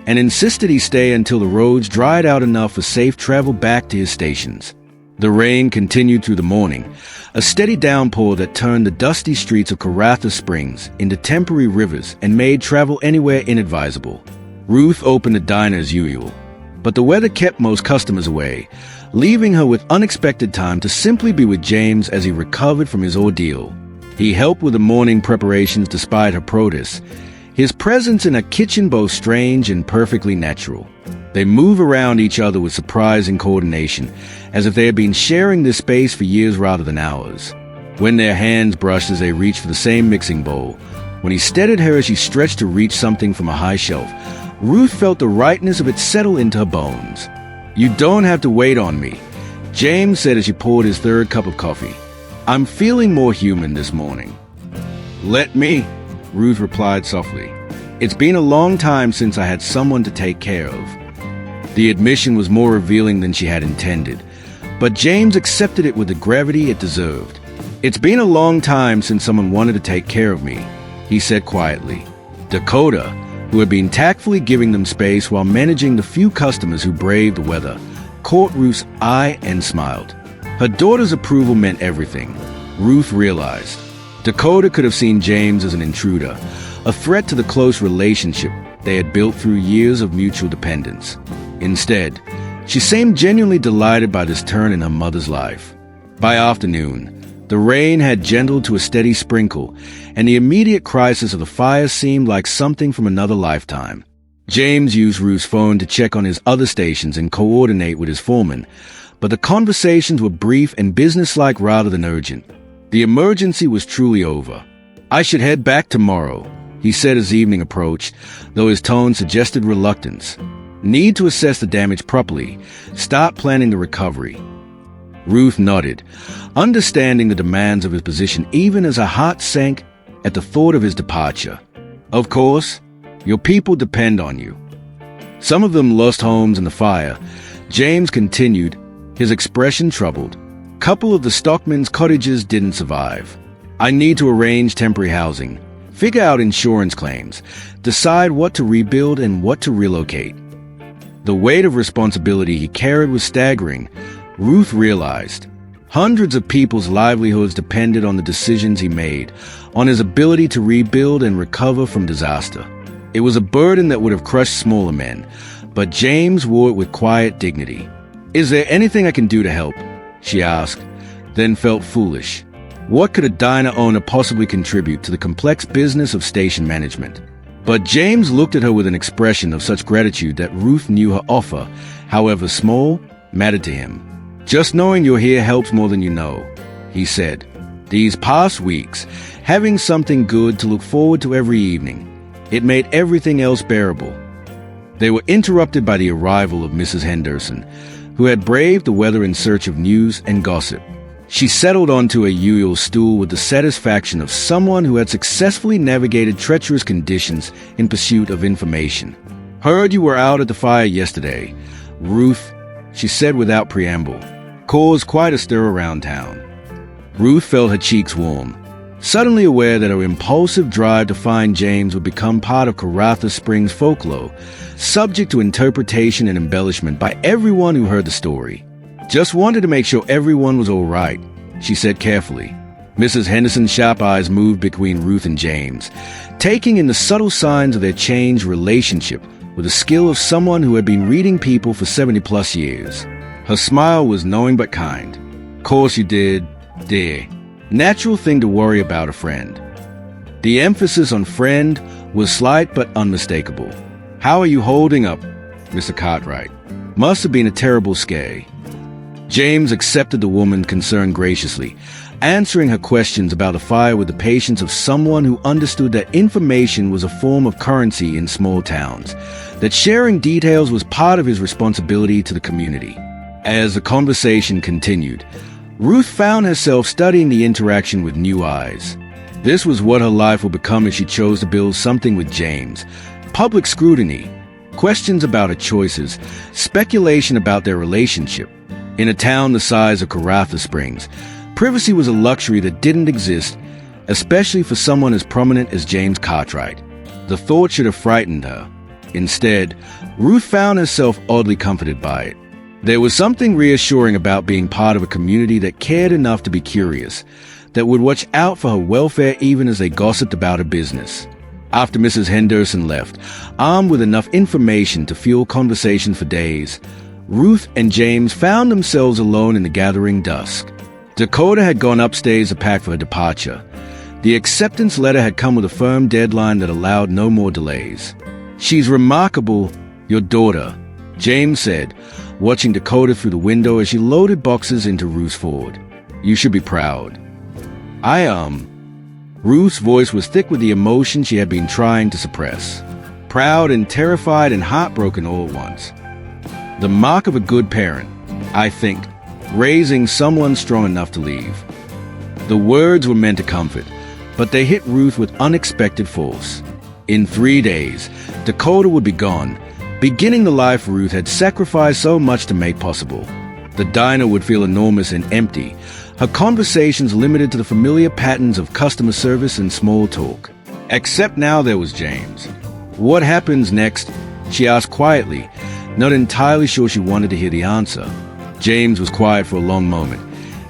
and insisted he stay until the roads dried out enough for safe travel back to his stations. The rain continued through the morning, a steady downpour that turned the dusty streets of Caratha Springs into temporary rivers and made travel anywhere inadvisable. Ruth opened the diner as usual, but the weather kept most customers away, leaving her with unexpected time to simply be with James as he recovered from his ordeal. He helped with the morning preparations despite her protest, his presence in her kitchen both strange and perfectly natural. They moved around each other with surprising coordination, as if they had been sharing this space for years rather than hours. When their hands brushed as they reached for the same mixing bowl, when he steadied her as she stretched to reach something from a high shelf, Ruth felt the rightness of it settle into her bones. You don't have to wait on me, James said as she poured his third cup of coffee. I'm feeling more human this morning. Let me, Ruth replied softly. It's been a long time since I had someone to take care of. The admission was more revealing than she had intended, but James accepted it with the gravity it deserved. It's been a long time since someone wanted to take care of me, he said quietly. Dakota, who had been tactfully giving them space while managing the few customers who braved the weather, caught Ruth's eye and smiled. Her daughter's approval meant everything, Ruth realized. Dakota could have seen James as an intruder, a threat to the close relationship they had built through years of mutual dependence. Instead, she seemed genuinely delighted by this turn in her mother's life. By afternoon, the rain had gentled to a steady sprinkle, and the immediate crisis of the fire seemed like something from another lifetime. James used Ruth's phone to check on his other stations and coordinate with his foreman, but the conversations were brief and businesslike rather than urgent. The emergency was truly over. "I should head back tomorrow," he said as evening approached, though his tone suggested reluctance. "Need to assess the damage properly. Start planning the recovery." Ruth nodded, understanding the demands of his position even as her heart sank at the thought of his departure. "Of course, your people depend on you. Some of them lost homes in the fire," James continued, his expression troubled. "Couple of the stockmen's cottages didn't survive. I need to arrange temporary housing, figure out insurance claims, decide what to rebuild and what to relocate." The weight of responsibility he carried was staggering, Ruth realized. Hundreds of people's livelihoods depended on the decisions he made, on his ability to rebuild and recover from disaster. It was a burden that would have crushed smaller men, but James wore it with quiet dignity. "Is there anything I can do to help?" she asked, then felt foolish. What could a diner owner possibly contribute to the complex business of station management? But James looked at her with an expression of such gratitude that Ruth knew her offer, however small, mattered to him. "Just knowing you're here helps more than you know," he said. These past weeks, having something good to look forward to every evening, it made everything else bearable. They were interrupted by the arrival of Mrs. Henderson, who had braved the weather in search of news and gossip. She settled onto a usual stool with the satisfaction of someone who had successfully navigated treacherous conditions in pursuit of information. "Heard you were out at the fire yesterday, Ruth," she said without preamble. "Caused quite a stir around town." Ruth felt her cheeks warm, suddenly aware that her impulsive drive to find James would become part of Caratha Springs folklore, subject to interpretation and embellishment by everyone who heard the story. "Just wanted to make sure everyone was all right," she said carefully. Mrs. Henderson's sharp eyes moved between Ruth and James, taking in the subtle signs of their changed relationship with the skill of someone who had been reading people for 70-plus years. Her smile was knowing but kind. "Course you did, dear. Natural thing to worry about a friend." The emphasis on friend was slight but unmistakable. "How are you holding up, Mr. Cartwright? Must have been a terrible scare." James accepted the woman's concern graciously, answering her questions about the fire with the patience of someone who understood that information was a form of currency in small towns, that sharing details was part of his responsibility to the community. As the conversation continued, Ruth found herself studying the interaction with new eyes. This was what her life would become if she chose to build something with James. Public scrutiny, questions about her choices, speculation about their relationship. In a town the size of Caratha Springs, privacy was a luxury that didn't exist, especially for someone as prominent as James Cartwright. The thought should have frightened her. Instead, Ruth found herself oddly comforted by it. There was something reassuring about being part of a community that cared enough to be curious, that would watch out for her welfare even as they gossiped about her business. After Mrs. Henderson left, armed with enough information to fuel conversation for days, Ruth and James found themselves alone in the gathering dusk. Dakota had gone upstairs to pack for her departure. The acceptance letter had come with a firm deadline that allowed no more delays. "She's remarkable, your daughter," James said, watching Dakota through the window as she loaded boxes into Ruth's Ford. "You should be proud." Ruth's voice was thick with the emotion she had been trying to suppress. Proud and terrified and heartbroken all at once. The mark of a good parent, I think, raising someone strong enough to leave. The words were meant to comfort, but they hit Ruth with unexpected force. In 3 days, Dakota would be gone, beginning the life Ruth had sacrificed so much to make possible. The diner would feel enormous and empty, her conversations limited to the familiar patterns of customer service and small talk. Except now there was James. "What happens next?" she asked quietly, not entirely sure she wanted to hear the answer. James was quiet for a long moment,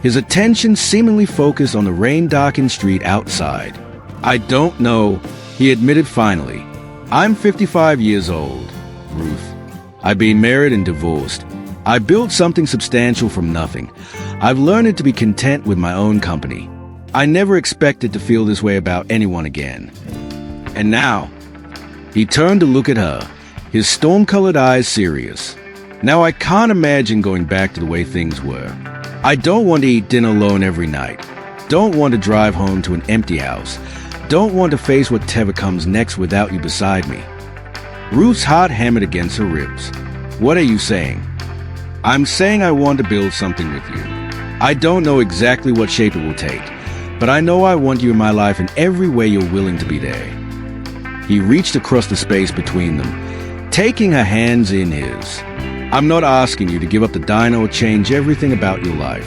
his attention seemingly focused on the rain-darkened street outside. "I don't know," he admitted finally. I'm 55 years old, Ruth. I've been married and divorced. I built something substantial from nothing. I've learned to be content with my own company. I never expected to feel this way about anyone again. And now, he turned to look at her, his storm-colored eyes serious. Now I can't imagine going back to the way things were. I don't want to eat dinner alone every night. Don't want to drive home to an empty house. Don't want to face whatever comes next without you beside me. Ruth's heart hammered against her ribs. What are you saying? I'm saying I want to build something with you. I don't know exactly what shape it will take, but I know I want you in my life in every way you're willing to be there. He reached across the space between them, taking her hands in his. I'm not asking you to give up the diner or change everything about your life.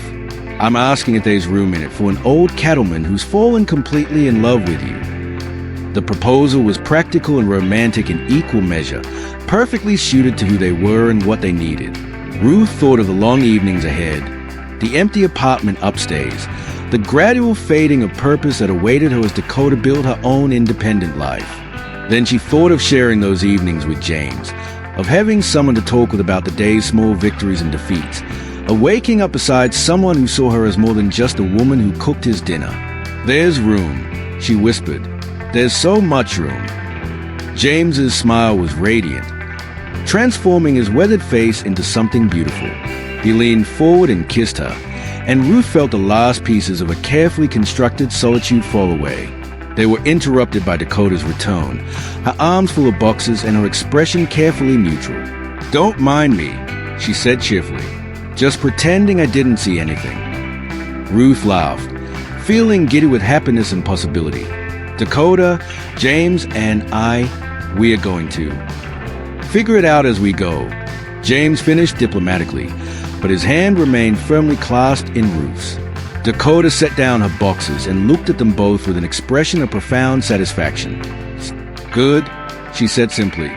I'm asking if there's room in it for an old cattleman who's fallen completely in love with you. The proposal was practical and romantic in equal measure, perfectly suited to who they were and what they needed. Ruth thought of the long evenings ahead, the empty apartment upstairs, the gradual fading of purpose that awaited her as Dakota built her own independent life. Then she thought of sharing those evenings with James, of having someone to talk with about the day's small victories and defeats, of waking up beside someone who saw her as more than just a woman who cooked his dinner. There's room, she whispered. There's so much room. James's smile was radiant, transforming his weathered face into something beautiful. He leaned forward and kissed her, and Ruth felt the last pieces of a carefully constructed solitude fall away. They were interrupted by Dakota's return, her arms full of boxes and her expression carefully neutral. Don't mind me, she said cheerfully, just pretending I didn't see anything. Ruth laughed, feeling giddy with happiness and possibility. Dakota, James, and we are going to figure it out as we go. James finished diplomatically, but his hand remained firmly clasped in Ruth's. Dakota set down her boxes and looked at them both with an expression of profound satisfaction. Good, she said simply.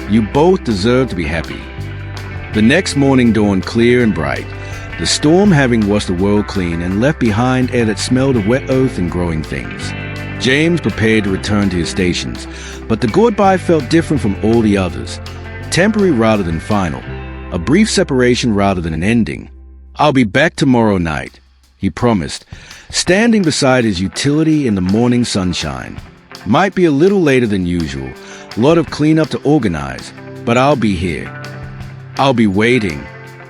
You both deserve to be happy. The next morning dawned clear and bright, the storm having washed the world clean and left behind air that smelled of wet earth and growing things. James prepared to return to his stations, but the goodbye felt different from all the others, temporary rather than final, a brief separation rather than an ending. I'll be back tomorrow night, he promised, standing beside his utility in the morning sunshine. Might be a little later than usual, a lot of cleanup to organize, but I'll be here. I'll be waiting,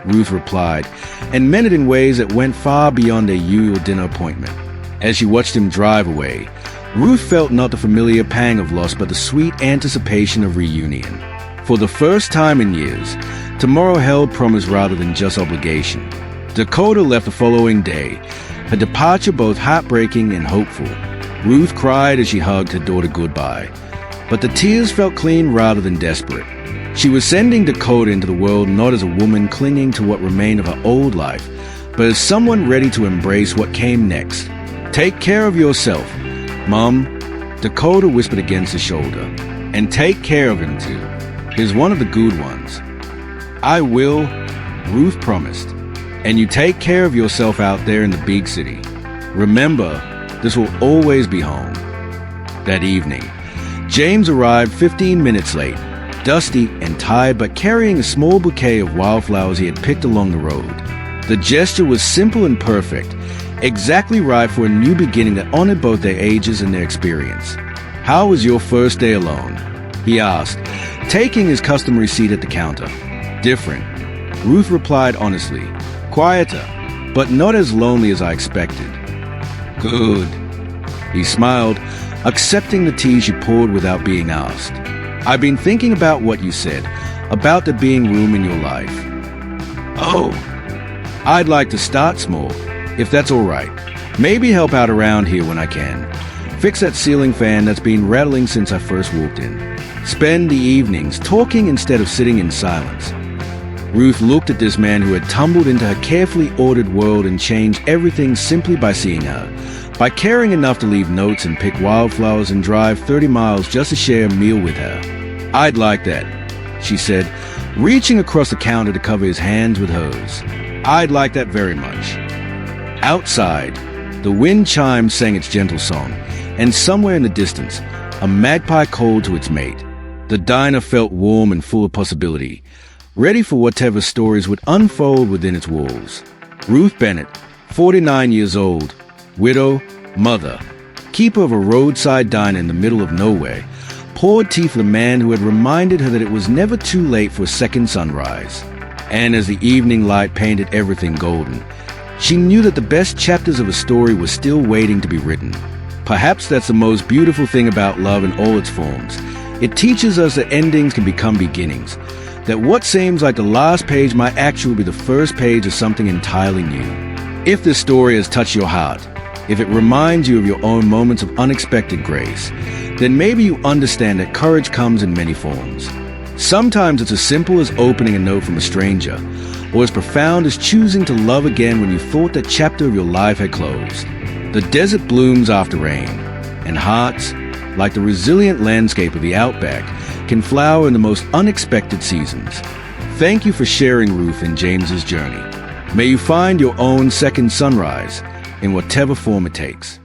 Ruth replied, and meant it in ways that went far beyond their usual dinner appointment. As she watched him drive away, Ruth felt not the familiar pang of loss but the sweet anticipation of reunion. For the first time in years, tomorrow held promise rather than just obligation. Dakota left the following day, her departure both heartbreaking and hopeful. Ruth cried as she hugged her daughter goodbye, but the tears felt clean rather than desperate. She was sending Dakota into the world not as a woman clinging to what remained of her old life, but as someone ready to embrace what came next. Take care of yourself, Mom, Dakota whispered against his shoulder, and take care of him too. He's one of the good ones. I will, Ruth promised. And you take care of yourself out there in the big city. Remember, this will always be home. That evening, James arrived 15 minutes late, dusty and tired, but carrying a small bouquet of wildflowers he had picked along the road. The gesture was simple and perfect, exactly right for a new beginning that honored both their ages and their experience. How was your first day alone? He asked, taking his customary seat at the counter. Different, Ruth replied honestly. Quieter, but not as lonely as I expected. Good. He smiled, accepting the tea she poured without being asked. I've been thinking about what you said, about there being room in your life. Oh, I'd like to start small, if that's all right. Maybe help out around here when I can. Fix that ceiling fan that's been rattling since I first walked in. Spend the evenings talking instead of sitting in silence. Ruth looked at this man who had tumbled into her carefully ordered world and changed everything simply by seeing her, by caring enough to leave notes and pick wildflowers and drive 30 miles just to share a meal with her. I'd like that, she said, reaching across the counter to cover his hands with hers. I'd like that very much. Outside, the wind chimes sang its gentle song, and somewhere in the distance, a magpie called to its mate. The diner felt warm and full of possibility, ready for whatever stories would unfold within its walls. Ruth Bennett, 49 years old, widow, mother, keeper of a roadside diner in the middle of nowhere, poured tea for the man who had reminded her that it was never too late for a second sunrise. And as the evening light painted everything golden, she knew that the best chapters of a story were still waiting to be written. Perhaps that's the most beautiful thing about love in all its forms. It teaches us that endings can become beginnings, that what seems like the last page might actually be the first page of something entirely new. If this story has touched your heart, if it reminds you of your own moments of unexpected grace, then maybe you understand that courage comes in many forms. Sometimes it's as simple as opening a note from a stranger, or as profound as choosing to love again when you thought that chapter of your life had closed. The desert blooms after rain, and hearts, like the resilient landscape of the Outback, can flower in the most unexpected seasons. Thank you for sharing Ruth and James's journey. May you find your own second sunrise in whatever form it takes.